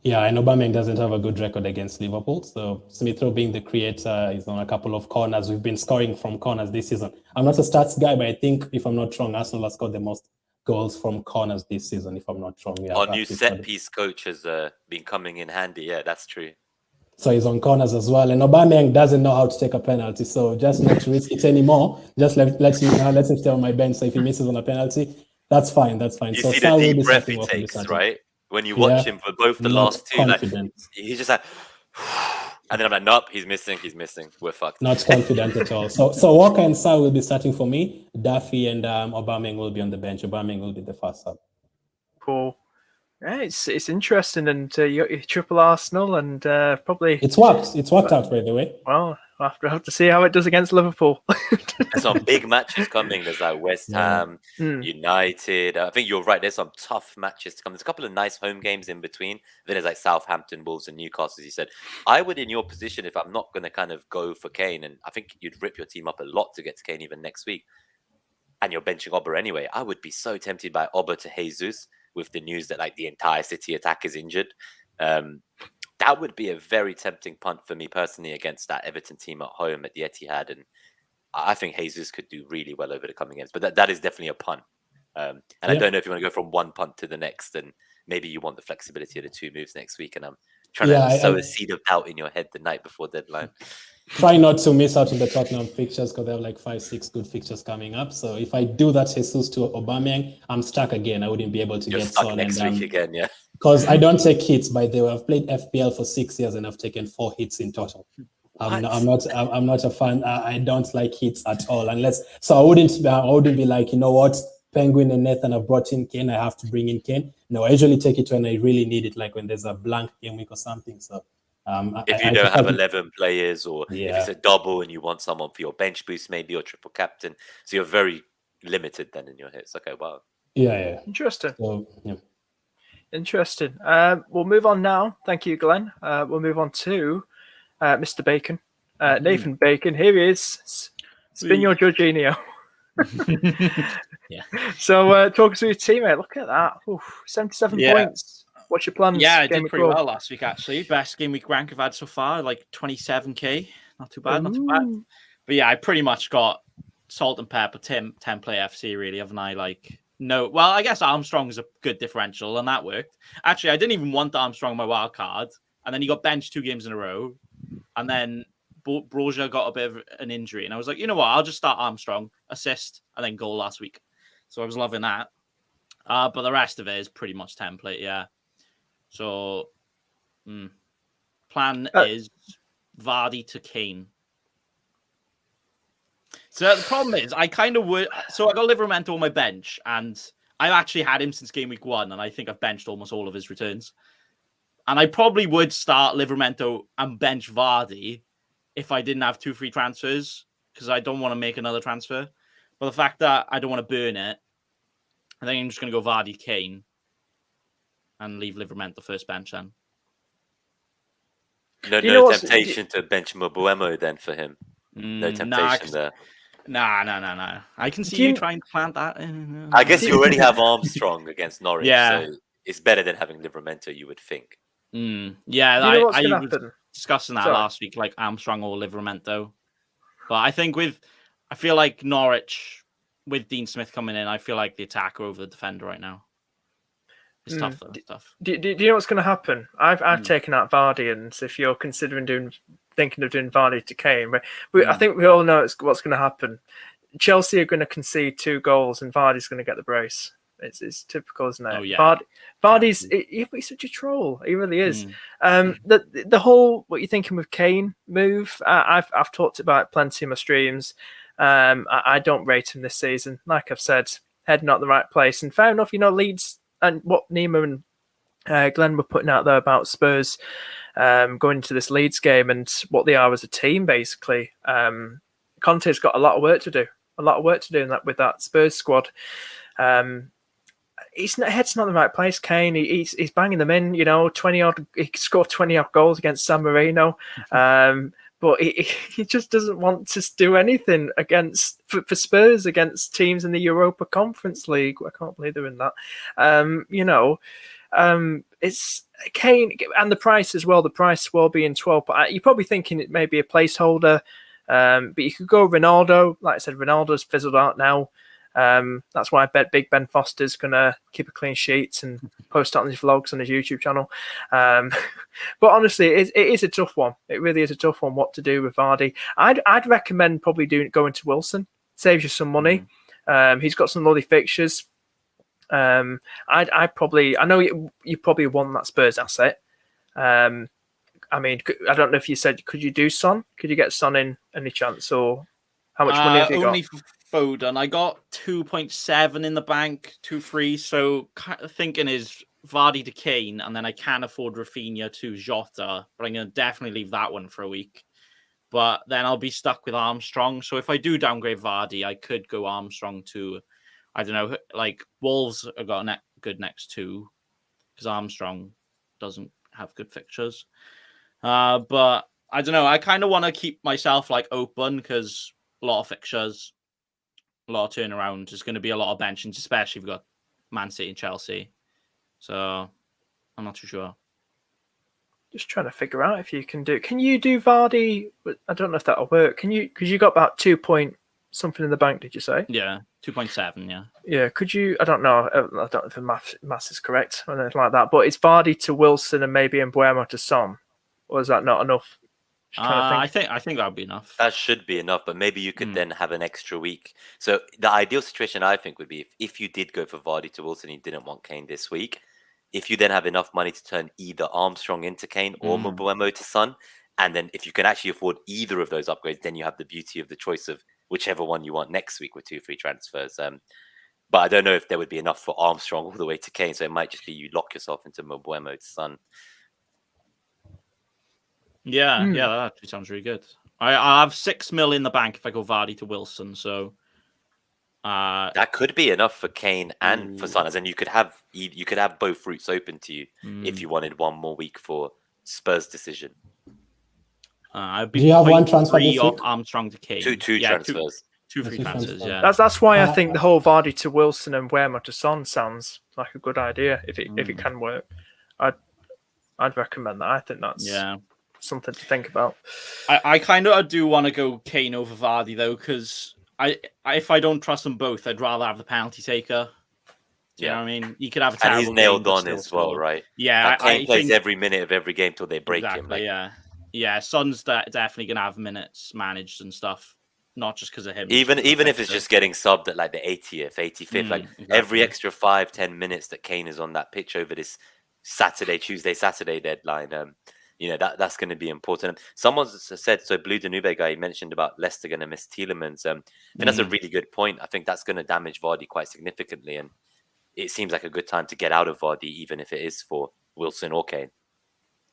Yeah, and Aubameyang doesn't have a good record against Liverpool. So Smith Rowe, being the creator, is on a couple of corners. We've been scoring from corners this season. I'm not a stats guy, but I think, if I'm not wrong, Arsenal has scored the most goals from corners this season, if I'm not wrong. Our new set-piece coach has been coming in handy. Yeah, that's true. So he's on corners as well. And Aubameyang doesn't know how to take a penalty. So just not to risk it anymore, just let him stay on my bench. So if he misses on a penalty, That's fine. That's fine. You So see Sal the will deep be breath starting. he Walker will be takes, starting. right? When you watch him for both the Not last two, like, confident. he's just like, and then I'm like, nope, he's missing. We're fucked. Not confident at all. So Walker and Sal will be starting for me. Duffy and Aubameyang will be on the bench. Aubameyang will be the first sub. Cool. Yeah, it's interesting, and you got your triple Arsenal, and probably It's worked. It's worked out, by the way. well. We'll have to see how it does against Liverpool. There's some big matches coming. There's like West Ham, United. I think you're right. There's some tough matches to come. There's a couple of nice home games in between. Then there's like Southampton, Wolves, and Newcastle, as you said. I would, in your position, if I'm not going to kind of go for Kane, and I think you'd rip your team up a lot to get to Kane even next week, and you're benching Oba anyway, I would be so tempted by Oba to Jesus with the news that like the entire City attack is injured. That would be a very tempting punt for me personally against that Everton team at home at the Etihad, and I think Jesus could do really well over the coming games. But that is definitely a punt, and I don't know if you want to go from one punt to the next, and maybe you want the flexibility of the two moves next week. And I'm trying to sow a seed of doubt in your head the night before deadline. Try not to miss out on the Tottenham fixtures because they have like 5-6 good fixtures coming up. So if I do that Jesus to Aubameyang, I'm stuck again. I wouldn't be able to You're get stuck Son next week again, yeah. Because I don't take hits. By the way, I've played FPL for 6 years and I've taken 4 hits in total. I'm not a fan. I don't like hits at all. So I wouldn't be like, you know what, Penguin and Nathan have brought in Kane. I have to bring in Kane. No, I usually take it when I really need it, like when there's a blank game week or something. So. If you don't have 11 players, or if it's a double and you want someone for your bench boost, maybe, or triple captain, so you're very limited then in your hits. Okay, wow. Yeah. Interesting. So, yeah. Interesting. We'll move on now. Thank you, Glenn. We'll move on to Mr. Bacon, Nathan Bacon. Here he is. Spin your Jorginho. Yeah. So talk us through your teammate. Look at that. 77 points. What's your plans? Yeah, I did pretty well last week, actually. Best game week rank I've had so far, like 27k. Not too bad, not too bad. But yeah, I pretty much got salt and pepper, 10 play FC, really, haven't I? Well, I guess Armstrong is a good differential, and that worked. Actually, I didn't even want Armstrong on my wild card, and then he got benched 2 games in a row, and then Broja got a bit of an injury, and I was like, you know what, I'll just start Armstrong, assist, and then goal last week. So I was loving that. But the rest of it is pretty much template, yeah. So, plan is Vardy to Kane. So the problem is, I kind of would. So I got Livramento on my bench, and I've actually had him since game week 1, and I think I've benched almost all of his returns. And I probably would start Livramento and bench Vardy if I didn't have 2 free transfers, because I don't want to make another transfer. But the fact that I don't want to burn it, I think I'm just going to go Vardy Kane. And leave Livramento first bench then. No temptation to bench Mbuemo then for him. No temptation there. Nah. I can see you trying to plant that. I guess you already have Armstrong against Norwich, yeah. So it's better than having Livramento, you would think. Yeah, I was discussing that last week, like Armstrong or Livramento. But I think I feel like Norwich, with Dean Smith coming in, I feel like the attacker over the defender right now. It's tough, though. It's tough. Do you know what's going to happen? I've taken out Vardy, and if you're considering thinking of doing Vardy to Kane, I think we all know what's going to happen. Chelsea are going to concede 2 goals, and Vardy's going to get the brace. It's typical, isn't it? Oh, yeah. Vardy's he's such a troll. He really is. The whole what you're thinking with Kane move, I've talked about it plenty in my streams. I don't rate him this season. Like I've said, head not the right place. And fair enough, Leeds. And what Nima and Glen were putting out there about Spurs going into this Leeds game and what they are as a team, basically. Conte's got a lot of work to do. With that Spurs squad. Head's not the right place, Kane. He's banging them in, 20-odd. He scored 20-odd goals against San Marino. But he just doesn't want to do anything for Spurs against teams in the Europa Conference League. I can't believe they're in that. It's Kane and the price as well. The price will be in 12. But you're probably thinking it may be a placeholder. But you could go Ronaldo. Like I said, Ronaldo's fizzled out now. That's why I bet Big Ben Foster's going to keep a clean sheet and post it on his vlogs on his YouTube channel. But honestly, it is a tough one. It really is a tough one what to do with Vardy. I'd recommend probably going to Wilson. Saves you some money. He's got some lovely fixtures. I know you probably want that Spurs asset. I mean, I don't know if you said, could you do Son? Could you get Son in any chance, or how much money have you got? Only for Foden. I got 2.7 in the bank, 2.3. So thinking is Vardy to Kane, and then I can afford Rafinha to Jota, but I'm going to definitely leave that one for a week. But then I'll be stuck with Armstrong. So if I do downgrade Vardy, I could go Armstrong to, I don't know, like Wolves have got a good next two because Armstrong doesn't have good fixtures. But I don't know. I kind of want to keep myself like open because a lot of fixtures, a lot of turnaround. There's going to be a lot of benching, especially if we've got Man City and Chelsea. So I'm not too sure. Just trying to figure out if you can do. Can you do Vardy? I don't know if that'll work. Can you? Because you got about 2 point something in the bank. Did you say? Yeah, 2.7. Yeah. Yeah. Could you? I don't know. I don't know if the maths is correct or anything like that. But it's Vardy to Wilson and maybe Mbuemo to Son, or is that not enough? I think that would be enough. That should be enough, but maybe you could then have an extra week. So the ideal situation, I think, would be if you did go for Vardy to Wilson and you didn't want Kane this week, if you then have enough money to turn either Armstrong into Kane or Mbuemo to Son, and then if you can actually afford either of those upgrades, then you have the beauty of the choice of whichever one you want next week with 2 free transfers. But I don't know if there would be enough for Armstrong all the way to Kane, so it might just be you lock yourself into Mbuemo to Son. Yeah, that actually sounds really good. I have 6 mil in the bank if I go Vardy to Wilson, so that could be enough for Kane and for Son, as in you could have both routes open to you if you wanted one more week for Spurs' decision. Do you have one transfer this week? Armstrong to Kane. Two transfers. Two free transfers. Yeah, that's why I think the whole Vardy to Wilson and Mbuemo to Son sounds like a good idea if it can work. I'd recommend that. I think that's something to think about. I kind of do want to go Kane over Vardy though, because if I don't trust them both, I'd rather have the penalty taker. Do you know what I mean? You could have a terrible and he's nailed game, on as well, right? Yeah, Kane plays every minute of every game till they break him. Yeah. Son's definitely gonna have minutes managed and stuff, not just because of him. Even if it's just getting subbed at like the 80th, 85th, every extra 5-10 minutes that Kane is on that pitch over this Saturday deadline. That's going to be important. Someone said, so Blue Danube guy mentioned about Leicester going to miss Tielemans. I think that's a really good point. I think that's going to damage Vardy quite significantly. And it seems like a good time to get out of Vardy, even if it is for Wilson or Kane.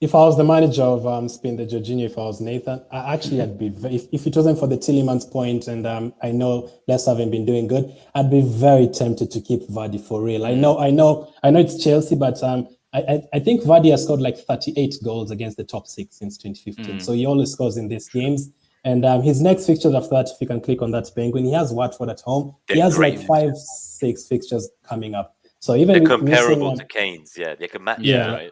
If I was the manager of Spain, the Jorginho, if I was Nathan, I'd be if it wasn't for the Tielemans point, and I know Leicester haven't been doing good, I'd be very tempted to keep Vardy for real. I know it's Chelsea, but I think Vardy has scored like 38 goals against the top 6 since 2015. So he always scores in these games. And his next fixtures after that, if you can click on that penguin, he has Watford at home. He has like 5-6 fixtures coming up. So even they're comparable to Kane's, they can match. Right?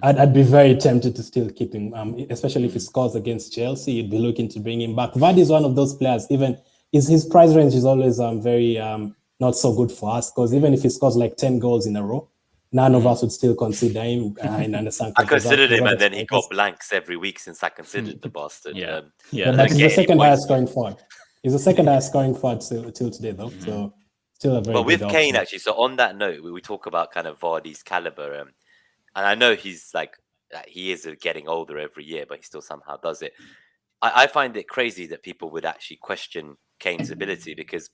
I'd be very tempted to still keep him, especially if he scores against Chelsea. You'd be looking to bring him back. Vardy is one of those players. Even his price range is always very not so good for us, because even if he scores like 10 goals in a row, none of us would still consider him. I understand. I considered him, and then he got blanks every week since I considered the bastard. But he's the second highest scoring forward. He's the second highest scoring forward till today, though. So still a very. But with good Kane, option. actually, so on that note, we talk about kind of Vardy's caliber, and I know he's like he is getting older every year, but he still somehow does it. I find it crazy that people would actually question Kane's ability, because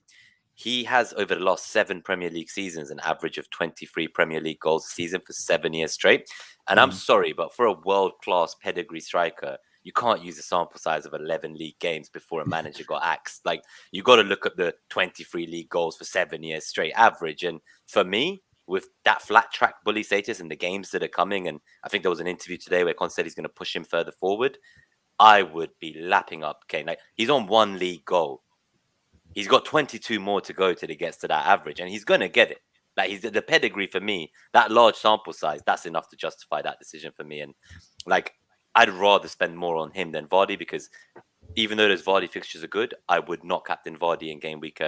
he has, over the last 7 Premier League seasons, an average of 23 Premier League goals a season for 7 years straight. And I'm sorry, but for a world-class pedigree striker, you can't use a sample size of 11 league games before a manager got axed. Like, you got to look at the 23 league goals for 7 years straight average. And for me, with that flat track bully status and the games that are coming, and I think there was an interview today where Con said he's going to push him further forward, I would be lapping up Kane. Like, he's on 1 league goal. He's got 22 more to go till he gets to that average, and he's going to get it. Like, he's the pedigree for me, that large sample size, that's enough to justify that decision for me. And like, I'd rather spend more on him than Vardy, because even though those Vardy fixtures are good, I would not captain Vardy in game week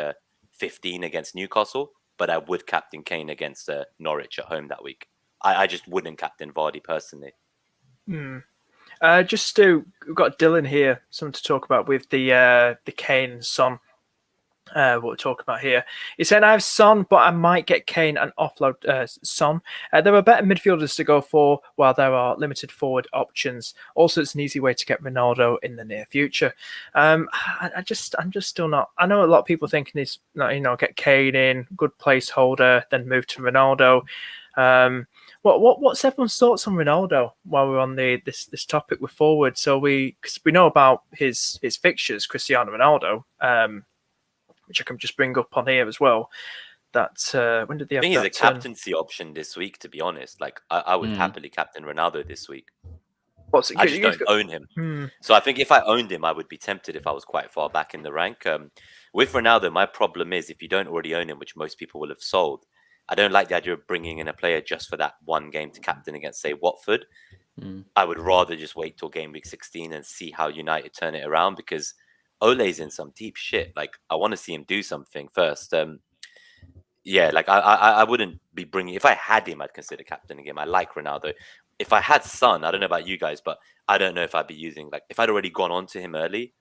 15 against Newcastle, but I would captain Kane against Norwich at home that week. I just wouldn't captain Vardy personally. We've got Dylan here, something to talk about with the Kane Son. what we're talking about here. He said, I have Son, but I might get Kane and offload Son. There are better midfielders to go for, while there are limited forward options. Also, it's an easy way to get Ronaldo in the near future. I'm just still not. I know a lot of people thinking he's, get Kane in, good placeholder, then move to Ronaldo. What's everyone's thoughts on Ronaldo while we're on this topic with forward? So because we know about his fixtures, Cristiano Ronaldo. Which I can just bring up on here as well. That when did they have I think he's that a captaincy option this week, to be honest. Like, I would happily captain Ronaldo this week. I just don't own him. So I think if I owned him, I would be tempted if I was quite far back in the rank. With Ronaldo, my problem is if you don't already own him, which most people will have sold, I don't like the idea of bringing in a player just for that one game to captain against, say, Watford. I would rather just wait till game week 16 and see how United turn it around, because Ole's in some deep shit. Like, I want to see him do something first. Yeah, like I wouldn't be bringing. If I had him, I'd consider captaining him. I like Ronaldo. If I had Son, I don't know about you guys, but I don't know if I'd be using, like, if I'd already gone on to him early.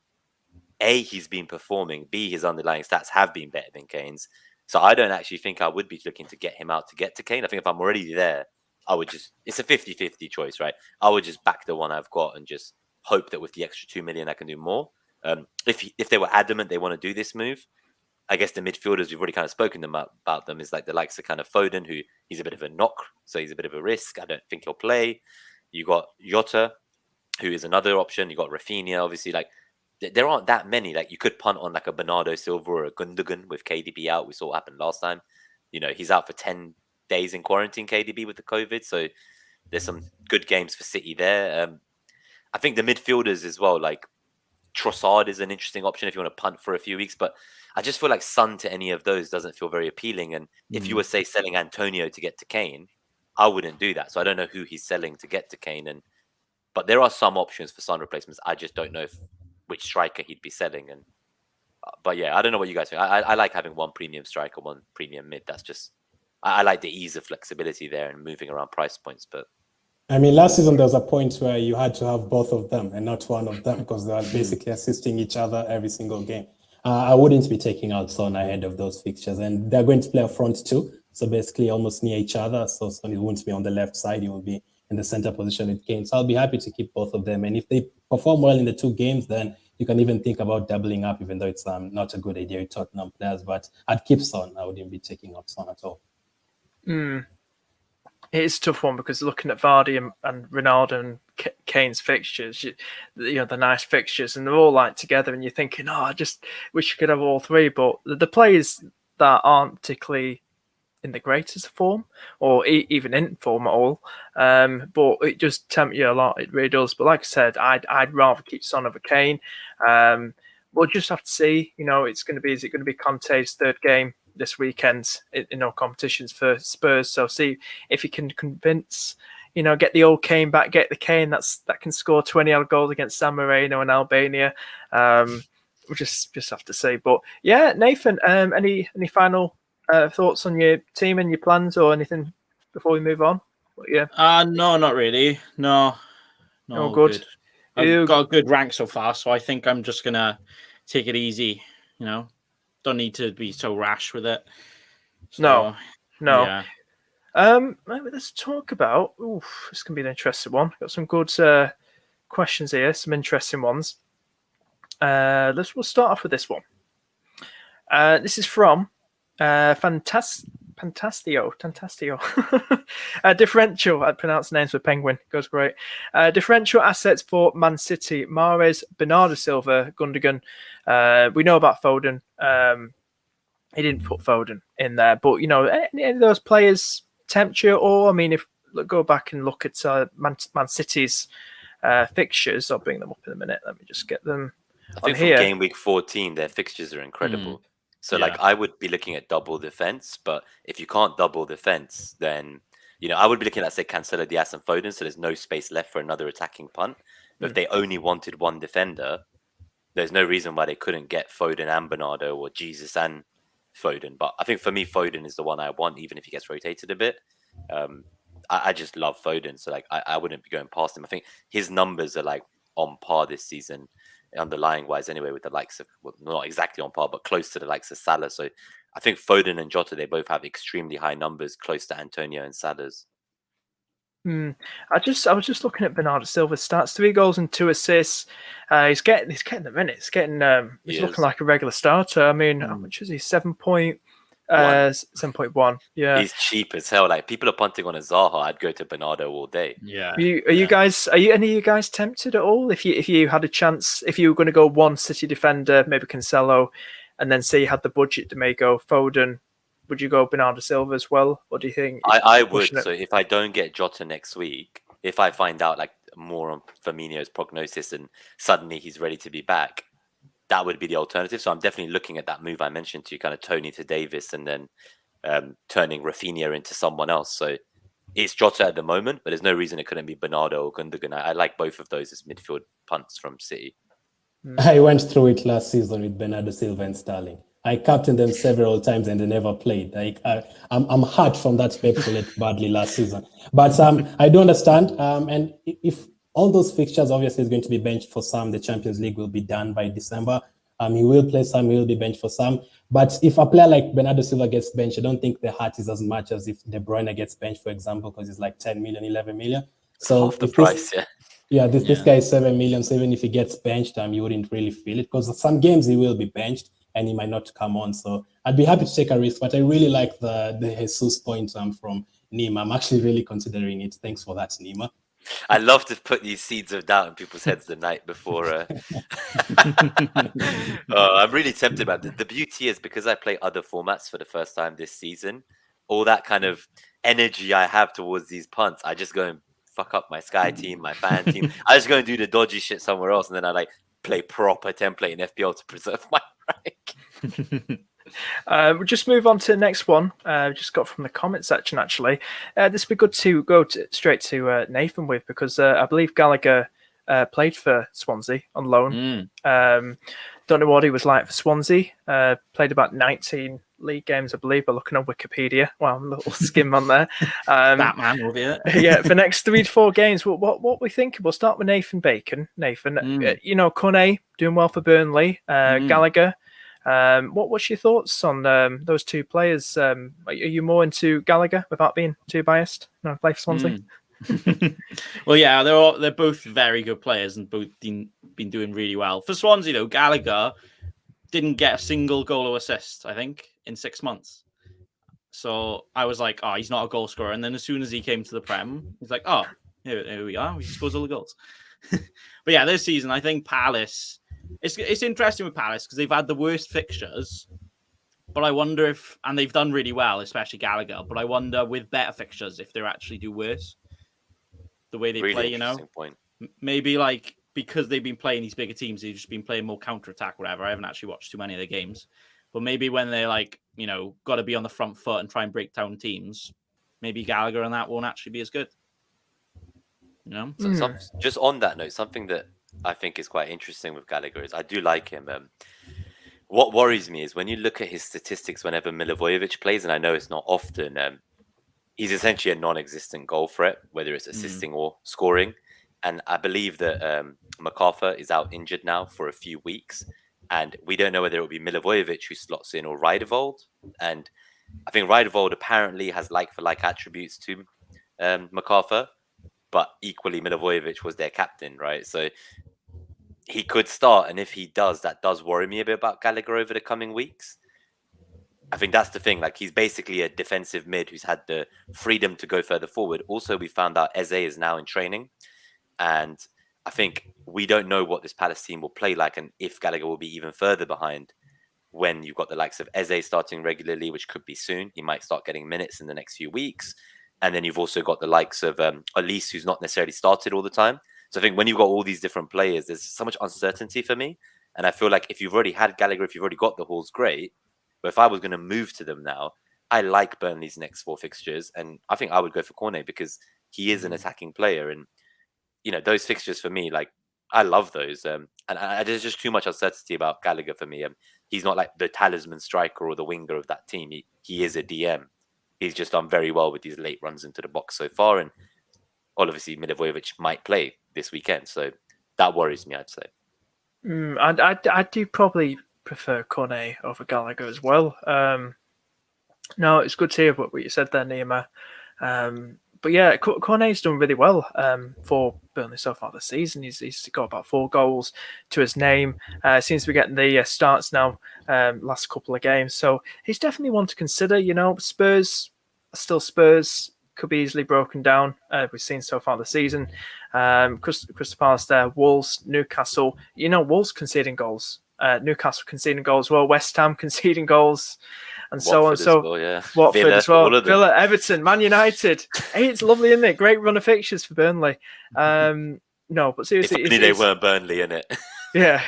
A, he's been performing. B, his underlying stats have been better than Kane's. So I don't actually think I would be looking to get him out to get to Kane. I think if I'm already there, I would just. It's a 50-50 choice, right? I would just back the one I've got and just hope that with the extra 2 million I can do more. If they were adamant they want to do this move, I guess the midfielders, we've already kind of spoken about them, is like the likes of kind of Foden, who he's a bit of a knock, so he's a bit of a risk. I don't think he'll play. You got Jota, who is another option. You got Rafinha, obviously. Like, there aren't that many. Like, you could punt on like a Bernardo Silva or a Gundogan with KDB out. We saw what happened last time. He's out for 10 days in quarantine, KDB, with the COVID. So there's some good games for City there. I think the midfielders as well, like, Trossard is an interesting option if you want to punt for a few weeks, but I just feel like Son to any of those doesn't feel very appealing. And if you were, say, selling Antonio to get to Kane, I wouldn't do that. So I don't know who he's selling to get to Kane. But there are some options for Son replacements. I just don't know which striker he'd be selling. But yeah, I don't know what you guys think. I like having one premium striker, one premium mid. That's just, I like the ease of flexibility there and moving around price points. But I mean, last season there was a point where you had to have both of them and not one of them, because they were basically assisting each other every single game. I wouldn't be taking out Son ahead of those fixtures, and they're going to play up front too, so basically almost near each other. So Son won't be on the left side; he will be in the center position with Kane. So I'll be happy to keep both of them, and if they perform well in the two games, then you can even think about doubling up, even though it's not a good idea with Tottenham players. But I'd keep Son. I wouldn't be taking out Son at all. It is a tough one because looking at Vardy and Ronaldo and Kane's fixtures, the nice fixtures, and they're all like together, and you're thinking, I just wish you could have all three. But the players that aren't particularly in the greatest form, or even in form at all, but it just tempt you a lot. It really does. But like I said, I'd rather keep Son over Kane. We'll just have to see. Is it going to be Conte's third game this weekend in all competitions for Spurs? So see if he can convince, get the old Kane back, get the Kane that can score 20 odd goals against San Marino and Albania. We'll just have to see. But yeah, Nathan, any final thoughts on your team and your plans or anything before we move on? But yeah. No, not really. No, all good. I've got a good rank so far, so I think I'm just gonna take it easy. Don't need to be so rash with it. So, no. Yeah. Let's talk about. This can be an interesting one. Got some good questions here. Some interesting ones. We'll start off with this one. This is from Fantastio. Differential. I pronounce names for Penguin. Goes great. Differential assets for Man City: Mahrez, Bernardo Silva, Gundogan. We know about Foden. He didn't put Foden in there, but any of those players tempt you? Or I mean, if go back and look at Man City's fixtures, I'll bring them up in a minute. Let me just get them. I think from game week 14, their fixtures are incredible. So, I would be looking at double defense, but if you can't double defense, then, I would be looking at, say, Cancelo, Diaz, and Foden, so there's no space left for another attacking punt. But if they only wanted one defender, there's no reason why they couldn't get Foden and Bernardo, or Jesus and Foden. But I think for me, Foden is the one I want, even if he gets rotated a bit. I just love Foden, so I wouldn't be going past him. I think his numbers are on par this season underlying wise anyway, with the likes of, well, not exactly on par, but close to the likes of Salah. So I think Foden and Jota, they both have extremely high numbers, close to Antonio and Salah's. I was just looking at Bernardo Silva's stats: 3 goals and 2 assists. He's getting the minutes. He's looking like a regular starter. I mean, how much is he? 7.1. Yeah, He's cheap as hell. Like, people are punting on a Zaha, I'd go to Bernardo all day. Yeah. Are you any of you guys tempted at all? If you had a chance, if you were going to go one City defender, maybe Cancelo, and then say you had the budget to maybe go Foden, would you go Bernardo Silva as well? What do you think? I would. So if I don't get Jota next week, if I find out like more on Firmino's prognosis and suddenly he's ready to be back, that would be the alternative. So I'm definitely looking at that move I mentioned to you, kind of Tony to Davis, and then turning Rafinha into someone else. So it's Jota at the moment, but there's no reason it couldn't be Bernardo or Gundogan. I like both of those as midfield punts from City. I went through it last season with Bernardo Silva and Sterling. I captained them several times and they never played. Like I'm hurt from that Pep left badly last season. But I do understand. And if all those fixtures obviously is going to be benched for some, the Champions League will be done by December. He will play some, he will be benched for some. But if a player like Bernardo Silva gets benched, I don't think the hurt is as much as if De Bruyne gets benched, for example, because it's like 10 million, 11 million. So half the price, this guy is 7 million. So even if he gets benched, you wouldn't really feel it, because some games he will be benched and he might not come on. So I'd be happy to take a risk, but I really like the Jesus point from Nima. I'm actually really considering it. Thanks for that, Nima. I love to put these seeds of doubt in people's heads the night before. I'm really tempted about it. The beauty is, because I play other formats for the first time this season, all that kind of energy I have towards these punts, I just go and fuck up my Sky team, my fan team. I just go and do the dodgy shit somewhere else, and then I like play proper template in FPL to preserve my rank. We'll just move on to the next one. Just got from the comment section, actually. This would be good to go straight to Nathan with, because I believe Gallagher played for Swansea on loan. Don't know what he was like for Swansea. Played about 19 league games, I believe, by looking on Wikipedia. Well, a little skim on there. That man will be it. Yeah, for next 3 to 4 games. What we think? We'll start with Nathan Bacon. Nathan, Kone doing well for Burnley. Gallagher. What's your thoughts on those 2 players? Are you more into Gallagher without being too biased? No, play for Swansea. Well, yeah, they're both very good players and both been doing really well. For Swansea, though, Gallagher didn't get a single goal or assist, I think, in 6 months. So I was like, oh, he's not a goal scorer. And then as soon as he came to the Prem, he's like, oh, here we are. He scores all the goals. But yeah, this season, I think Palace... It's interesting with Palace because they've had the worst fixtures, but I wonder if, and they've done really well, especially Gallagher, but I wonder with better fixtures if they actually do worse. The way they play, Point. Maybe like because they've been playing these bigger teams, they've just been playing more counter-attack, whatever. I haven't actually watched too many of their games, but maybe when they're like, got to be on the front foot and try and break down teams, maybe Gallagher and that won't actually be as good. Just on that note, something that I think is quite interesting with Gallagher is I do like him. What worries me is when you look at his statistics whenever Milivojevic plays, and I know it's not often, he's essentially a non-existent goal threat, whether it's assisting or scoring. And I believe that MacArthur is out injured now for a few weeks, and we don't know whether it will be Milivojevic who slots in or Reidevold. And I think Reidevold apparently has like-for-like attributes to MacArthur, but equally Milivojevic was their captain, right? So he could start, and if he does, that does worry me a bit about Gallagher over the coming weeks. I think that's the thing. Like, he's basically a defensive mid who's had the freedom to go further forward. Also, we found out Eze is now in training, and I think we don't know what this Palace team will play like, and if Gallagher will be even further behind when you've got the likes of Eze starting regularly, which could be soon. He might start getting minutes in the next few weeks. And then you've also got the likes of Elise, who's not necessarily started all the time. So I think when you've got all these different players, there's so much uncertainty for me. And I feel like if you've already had Gallagher, if you've already got the Halls, great. But if I was going to move to them now, I like Burnley's next 4 fixtures. And I think I would go for Cornet because he is an attacking player. And, those fixtures for me, like, I love those. And there's just too much uncertainty about Gallagher for me. He's not like the talisman striker or the winger of that team. He is a DM. He's just done very well with these late runs into the box so far. And obviously, Milivojevic might play this weekend. So that worries me, I'd say. I do probably prefer Cornet over Gallagher as well. No, it's good to hear what you said there, Nima. But yeah, Cornet's done really well for Burnley so far this season. He's got about 4 goals to his name. Seems to be getting the starts now last couple of games. So he's definitely one to consider. Spurs are still Spurs. Could be easily broken down. We've seen so far this season. Crystal Palace there, Wolves, Newcastle. Wolves conceding goals. Newcastle conceding goals. Well, West Ham conceding goals. And so on. So well, yeah. Watford Villa, as well. all of them. Villa, Everton, Man United. Hey, it's lovely, isn't it? Great run of fixtures for Burnley. No, but seriously, if only they weren't Burnley in it. Yeah.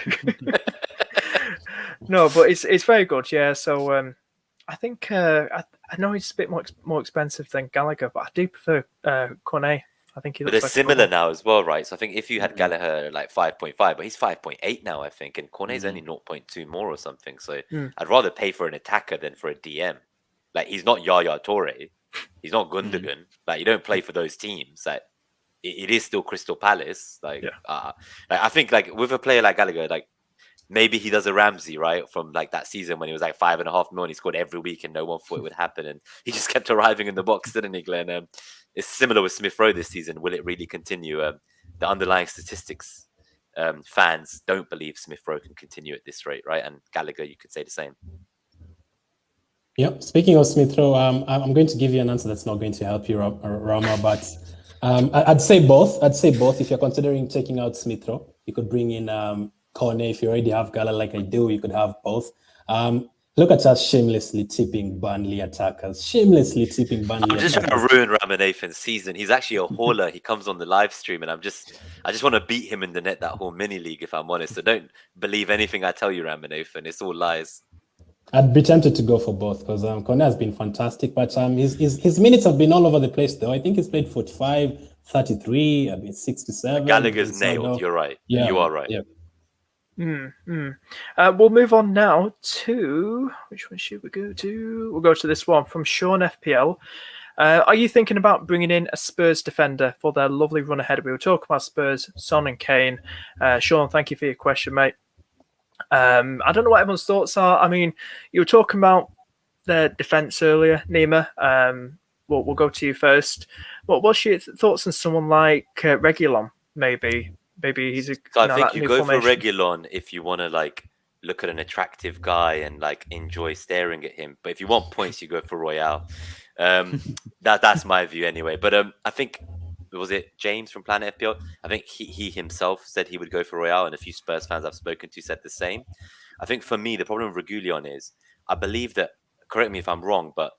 No, but it's very good. Yeah. So I think I know he's a bit more expensive than Gallagher, but I do prefer Cornet. I think he looks But they're like similar now as well, right? So I think if you had Gallagher like 5.5, but he's 5.8 now, I think, and Cornet's only 0.2 more or something. So I'd rather pay for an attacker than for a DM. Like, he's not Yaya Toure, he's not Gundogan. Like, you don't play for those teams. Like, it is still Crystal Palace. Like, I think like with a player like Gallagher, like maybe he does a Ramsey, right? From like that season when he was like 5.5 million, he scored every week and no one thought it would happen. And he just kept arriving in the box, didn't he, Glen? It's similar with Smith Rowe this season. Will it really continue? The underlying statistics, fans don't believe Smith Rowe can continue at this rate, right? And Gallagher, you could say the same. Yep. Speaking of Smith Rowe, I'm going to give you an answer that's not going to help you, Rama, but I'd say both. If you're considering taking out Smith Rowe, you could bring in Cornet. If you already have Gala like I do, you could have both. Look at us shamelessly tipping Burnley attackers. I'm just trying to ruin Ramanathan's season. He's actually a hauler. He comes on the live stream, and I just want to beat him in the net, that whole mini league, if I'm honest. So don't believe anything I tell you, Ramanathan. It's all lies. I'd be tempted to go for both because Cornet has been fantastic, but his minutes have been all over the place, though. I think he's played 45, 33, 67. Gallagher's nailed. You're right. Yeah, you are right. Yeah. We'll move on now to which one should we go to? We'll go to this one from Sean FPL. Are you thinking about bringing in a Spurs defender for their lovely run ahead? We were talking about Spurs, Son and Kane. Sean, thank you for your question, mate. I don't know what everyone's thoughts are. I mean, you were talking about their defense earlier, Nima. We'll go to you first. What's your thoughts on someone like Reguilon? Maybe he's a. So I think you go for Reguilon if you want to like look at an attractive guy and like enjoy staring at him. But if you want points, you go for Royale. That's my view anyway. But I think, was it James from Planet FPL? I think he himself said he would go for Royale, and a few Spurs fans I've spoken to said the same. I think for me, the problem with Reguilon is I believe that, correct me if I'm wrong, but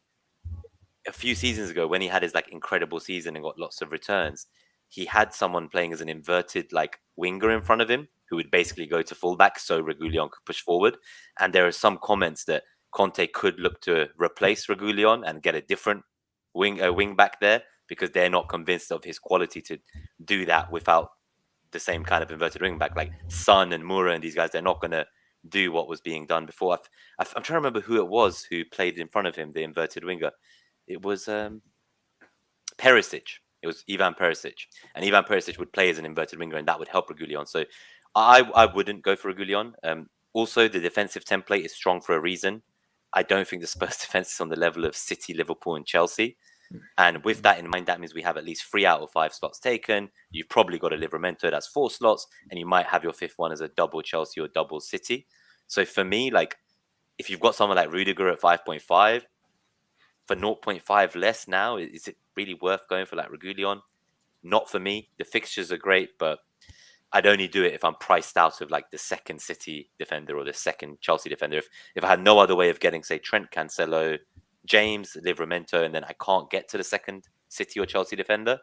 a few seasons ago when he had his like incredible season and got lots of returns, he had someone playing as an inverted like winger in front of him who would basically go to fullback so Reguilon could push forward. And there are some comments that Conte could look to replace Reguilon and get a different wing back there, because they're not convinced of his quality to do that without the same kind of inverted wing back. Like Son and Moura and these guys, they're not going to do what was being done before. I'm trying to remember who it was who played in front of him, the inverted winger. It was Perisic. It was Ivan Perisic. And Ivan Perisic would play as an inverted winger, and that would help Reguilon. So I wouldn't go for Reguilon. Also, the defensive template is strong for a reason. I don't think the Spurs defense is on the level of City, Liverpool, and Chelsea. And with that in mind, that means we have at least 3 out of 5 slots taken. You've probably got a Livramento, that's 4 slots, and you might have your 5th one as a double Chelsea or double City. So for me, like, if you've got someone like Rudiger at 5.5, for 0.5 less now, is it really worth going for like Reguilon? Not for me. The fixtures are great, but I'd only do it if I'm priced out of like the second City defender or the second Chelsea defender. If I had no other way of getting, say, Trent, Cancelo, James, Livramento, and then I can't get to the second City or Chelsea defender,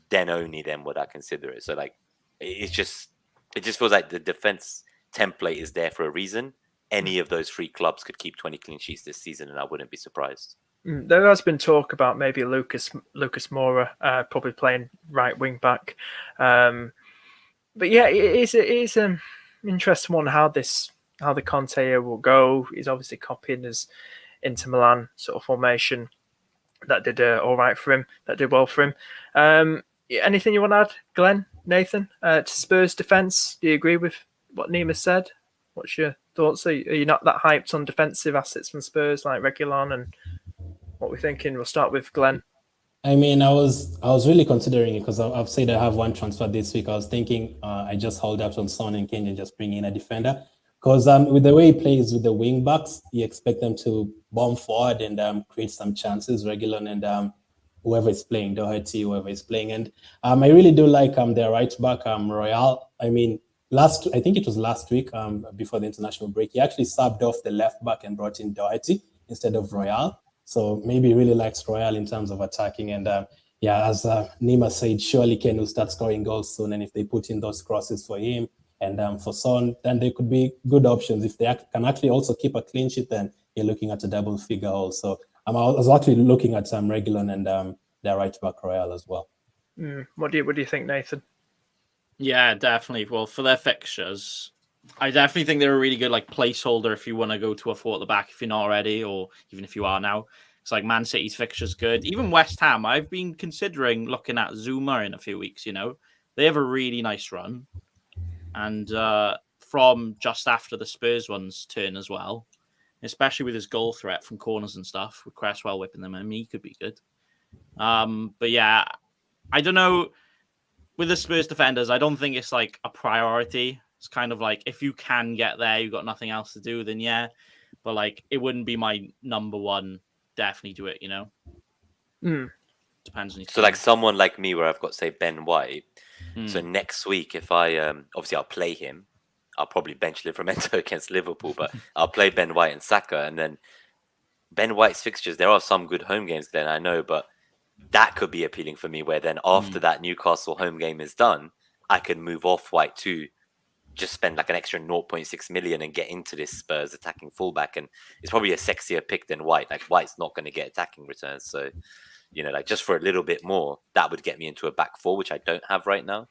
then only then would I consider it. So like, it just feels like the defense template is there for a reason. Any of those 3 clubs could keep 20 clean sheets this season, and I wouldn't be surprised. There has been talk about maybe Lucas Moura probably playing right wing back. But yeah, it is an interesting one how the Conte will go. He's obviously copying his Inter Milan sort of formation that did all right for him, that did well for him. Anything you want to add, Glenn, Nathan, to Spurs defence? Do you agree with what Nima said? What's your thoughts? Are you not that hyped on defensive assets from Spurs like Reguilon and what we're thinking? We'll start with Glen. I mean, I was really considering it because I've said I have one transfer this week. I was thinking I just hold out on Son and Kane and just bring in a defender because with the way he plays with the wing backs, you expect them to bomb forward and create some chances. Reguilon and whoever is playing, Doherty, whoever is playing, and I really do like their right back Royal. I mean, I think it was last week before the international break, he actually subbed off the left back and brought in Doherty instead of Royal. So maybe he really likes Royal in terms of attacking. And as Nima said, surely Ken will start scoring goals soon. And if they put in those crosses for him and for Son, then they could be good options. If they can actually also keep a clean sheet, then you're looking at a double figure haul. So I was actually looking at Reguilon and their right back Royal as well. What do you think, Nathan? Yeah, definitely. Well, for their fixtures, I definitely think they're a really good placeholder if you want to go to a 4 at the back if you're not already, or even if you are now. It's like Man City's fixture's good. Even West Ham, I've been considering looking at Zuma in a few weeks, They have a really nice run. And from just after the Spurs one's turn as well, especially with his goal threat from corners and stuff, with Cresswell whipping them in, he could be good. But yeah, I don't know. With the Spurs defenders, I don't think it's a priority. It's kind of if you can get there, you've got nothing else to do, then yeah. But it wouldn't be my number one. Definitely do it, Depends on your So team. someone like me, where I've got say Ben White. So next week, if I obviously I'll play him, I'll probably bench Livramento against Liverpool, but I'll play Ben White and Saka, and then Ben White's fixtures. There are some good home games then, I know, but that could be appealing for me. Where then after that Newcastle home game is done, I can move off White to just spend an extra 0.6 million and get into this Spurs attacking fullback, and it's probably a sexier pick than White. White's not going to get attacking returns, so just for a little bit more, that would get me into a back four, which I don't have right now.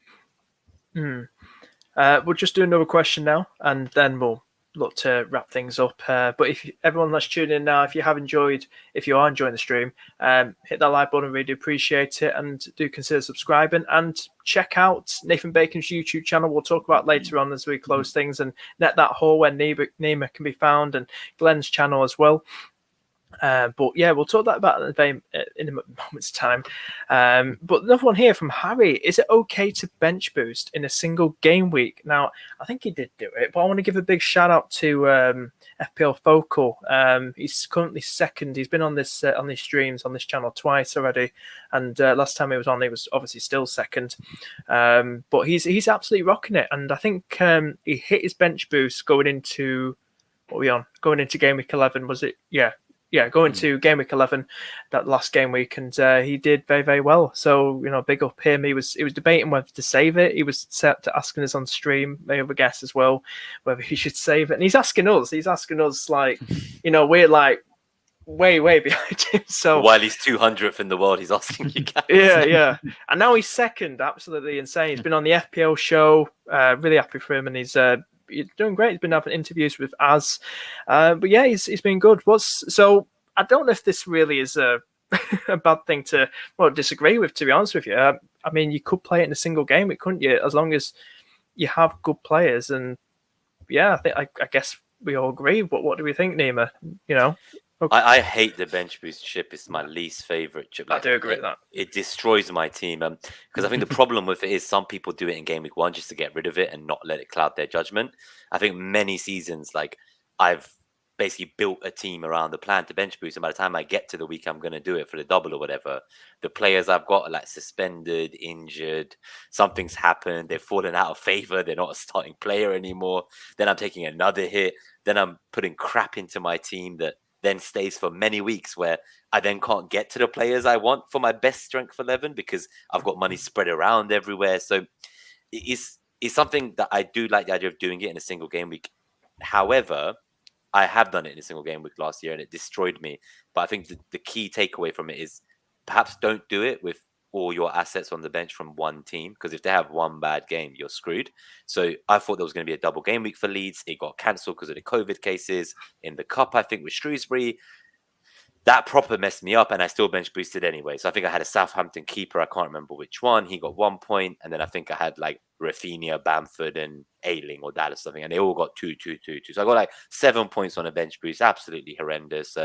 We'll just do another question now, and then we'll look to wrap things up. But if everyone that's tuning in now, if you are enjoying the stream, hit that like button. We do appreciate it, and do consider subscribing and check out Nathan Bacon's YouTube channel. We'll talk about later on as we close things, and net that hole where Nima can be found, and Glen's channel as well. But yeah, we'll talk about that in a moment's time. But another one here from Harry: is it okay to bench boost in a single game week? Now, I think he did do it, but I want to give a big shout out to FPL Focal. He's currently second. He's been on this on these streams on this channel twice already, and last time he was on, he was obviously still second. But he's absolutely rocking it, and I think he hit his bench boost going into going into game week 11. Was it? Yeah, going to game week 11, that last game week, and he did very, very well. So, big up him. He was debating whether to save it. He was set to asking us on stream, may have a guess as well, whether he should save it. And he's asking us, we're way, way behind him. So while he's 200th in the world, he's asking you guys. Yeah. And now he's second, absolutely insane. He's been on the FPL show, really happy for him, and he's doing great. He's been having interviews with Az, but yeah, he's been good. So I don't know if this really is a bad thing to disagree with. To be honest with you, I mean, you could play it in a single game, couldn't you? As long as you have good players, and yeah, I guess we all agree. But what do we think, Nima? Okay. I hate the bench boost chip. It's my least favorite chip. I do agree with that. It destroys my team because I think the problem with it is some people do it in game week 1 just to get rid of it and not let it cloud their judgment. I think many seasons, I've basically built a team around the plan to bench boost, and by the time I get to the week I'm going to do it for the double or whatever, the players I've got are suspended, injured, something's happened, they've fallen out of favor, they're not a starting player anymore. Then I'm taking another hit. Then I'm putting crap into my team that then stays for many weeks, where I then can't get to the players I want for my best strength 11 because I've got money spread around everywhere. So it's something that I do like the idea of doing it in a single game week. However, I have done it in a single game week last year and it destroyed me. But I think the key takeaway from it is perhaps don't do it with all your assets on the bench from one team, because if they have one bad game, you're screwed. So I thought there was going to be a double game week for Leeds. It got cancelled because of the COVID cases in the cup, I think, with Shrewsbury. that proper messed me up, and I still bench boosted anyway. So I think I had a Southampton keeper. I can't remember which one. He got 1 point, and then I think I had like Rafinha, Bamford, and Ayling or that or something, and they all got 2, 2, 2, 2. So I got like 7 points on a bench boost. Absolutely horrendous.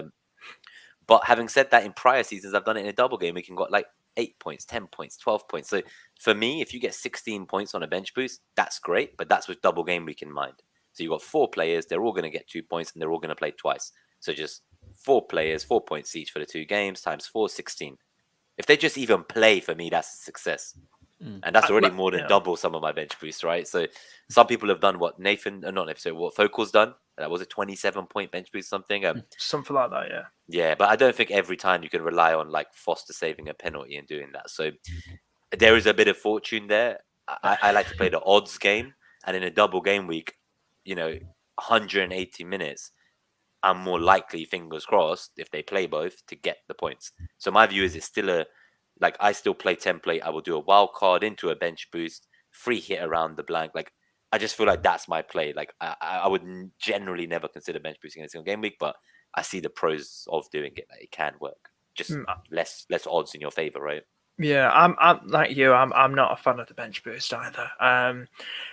But having said that, in prior seasons, I've done it in a double game. We can got like 8 points, 10 points, 12 points. So for me, if you get 16 points on a bench boost, that's great. But that's with double game week in mind. So you've got 4 players. They're all going to get 2 points, and they're all going to play twice. So just 4 players, 4 points each for the 2 games, times 4, 16. If they just even play, for me, that's a success. And that's already more than double some of my bench boosts, right? So some people have done what what Focal's done. That was a 27-point bench boost, something. Something like that, yeah. Yeah, but I don't think every time you can rely on like Foster saving a penalty and doing that. So there is a bit of fortune there. I like to play the odds game, and in a double game week, 180 minutes, I'm more likely, fingers crossed, if they play both, to get the points. So my view is it's still I still play template. I will do a wild card into a bench boost, free hit around the blank. Like, I just feel like that's my play. Like, I would generally never consider bench boosting in a single game week, but I see the pros of doing it. Like, it can work. Just less odds in your favor, right? Yeah, I'm like you. I'm not a fan of the bench boost either.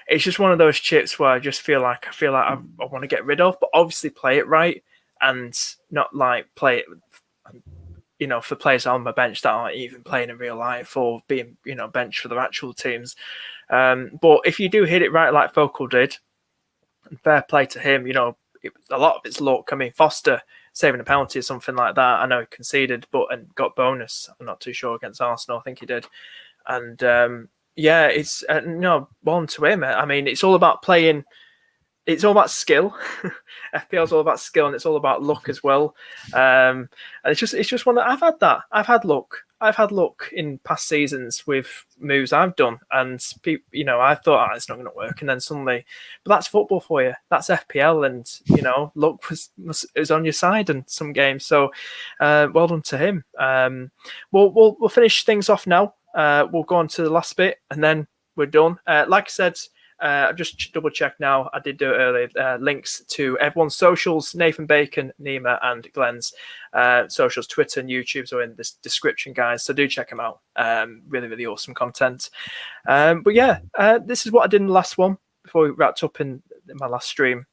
It's just one of those chips where I feel like I want to get rid of, but obviously play it right and not like play it, for players on my bench that aren't even playing in real life or being, benched for their actual teams. But if you do hit it right, like Focal did, and fair play to him, a lot of it's luck. I mean, Foster saving a penalty or something like that. I know he conceded, and got bonus. I'm not too sure against Arsenal. I think he did. And it's one to him. I mean, it's all about playing. It's all about skill. FPL is all about skill, and it's all about luck as well. And it's just one that I've had that. I've had luck. I've had luck in past seasons with moves I've done, and I thought it's not going to work, and then suddenly, but that's football for you. That's FPL, and luck was on your side in some games. So, well done to him. We'll finish things off now. We'll go on to the last bit, and then we're done. Like I said. I've just double checked now. I did do it earlier. Links to everyone's socials, Nathan Bacon, Nima, and Glen's socials, Twitter and YouTube are in the description, guys. So do check them out. Really, really awesome content. But yeah, this is what I did in the last one before we wrapped up in my last stream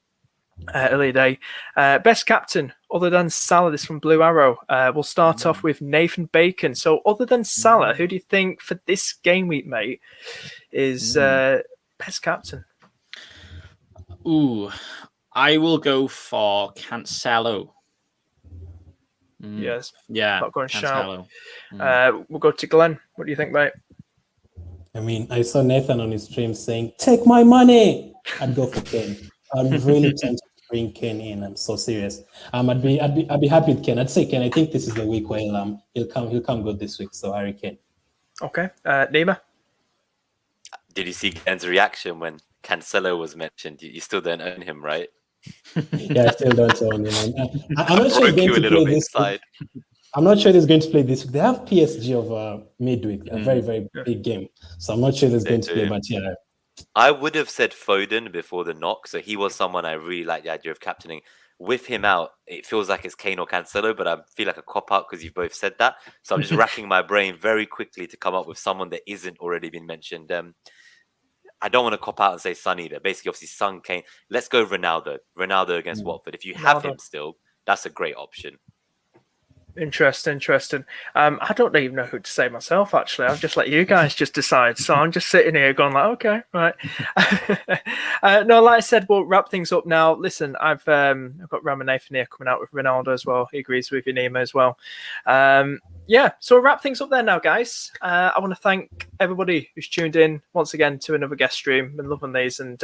earlier today. Best captain other than Salah. This from Blue Arrow. We'll start off with Nathan Bacon. So other than Salah, who do you think for this game week, mate, is best captain? Ooh, I will go for Cancelo. Yes. Yeah. Not going to Cancelo. shout. We'll go to Glen. What do you think, mate? I mean, I saw Nathan on his stream saying, "Take my money." I'd go for Kane. I'm really tempted to bring Kane in. I'm so serious. I'd be happy with Kane. I'd say Kane. I think this is the week where he'll come good this week. So Harry Kane. Okay. Nima. Did you see Glen's reaction when Cancelo was mentioned? You still don't own him, right? Yeah, I still don't own him. I'm not sure he's going to play this week. I'm not sure he's going to play this week. They have PSG over midweek, a very, very big game. So I'm not sure he's going to play, but yeah. I would have said Foden before the knock. So he was someone I really like the idea of captaining. With him out, it feels like it's Kane or Cancelo, but I feel like a cop-out because you've both said that. So I'm just racking my brain very quickly to come up with someone that isn't already been mentioned. I don't want to cop out and say Son either. Basically, obviously, Son, Kane. Let's go Ronaldo. Ronaldo against Watford. If you have him still, that's a great option. Interesting. I don't even know who to say myself, actually. I've just let you guys just decide. So I'm just sitting here going like, okay, right. No, like I said, we'll wrap things up now. Listen, I've got Raman Nathan here coming out with Ronaldo as well. He agrees with you, Nima, as well. Yeah, so we'll wrap things up there now, guys. I want to thank everybody who's tuned in once again to another guest stream. Been loving these, and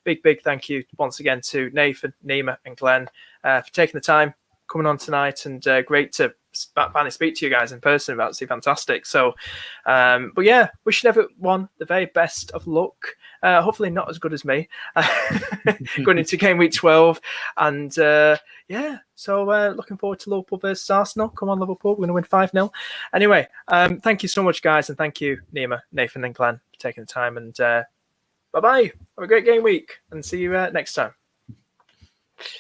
big thank you once again to Nathan, Nima, and Glen for taking the time coming on tonight, and great to finally speak to you guys in person. Absolutely fantastic. So, but yeah, wishing everyone the very best of luck. Hopefully not as good as me going into game week 12. And yeah, so looking forward to Liverpool versus Arsenal. Come on, Liverpool, we're going to win 5-0. Anyway, thank you so much, guys, and thank you, Nima, Nathan, and Glen, for taking the time. And bye-bye. Have a great game week, and see you next time.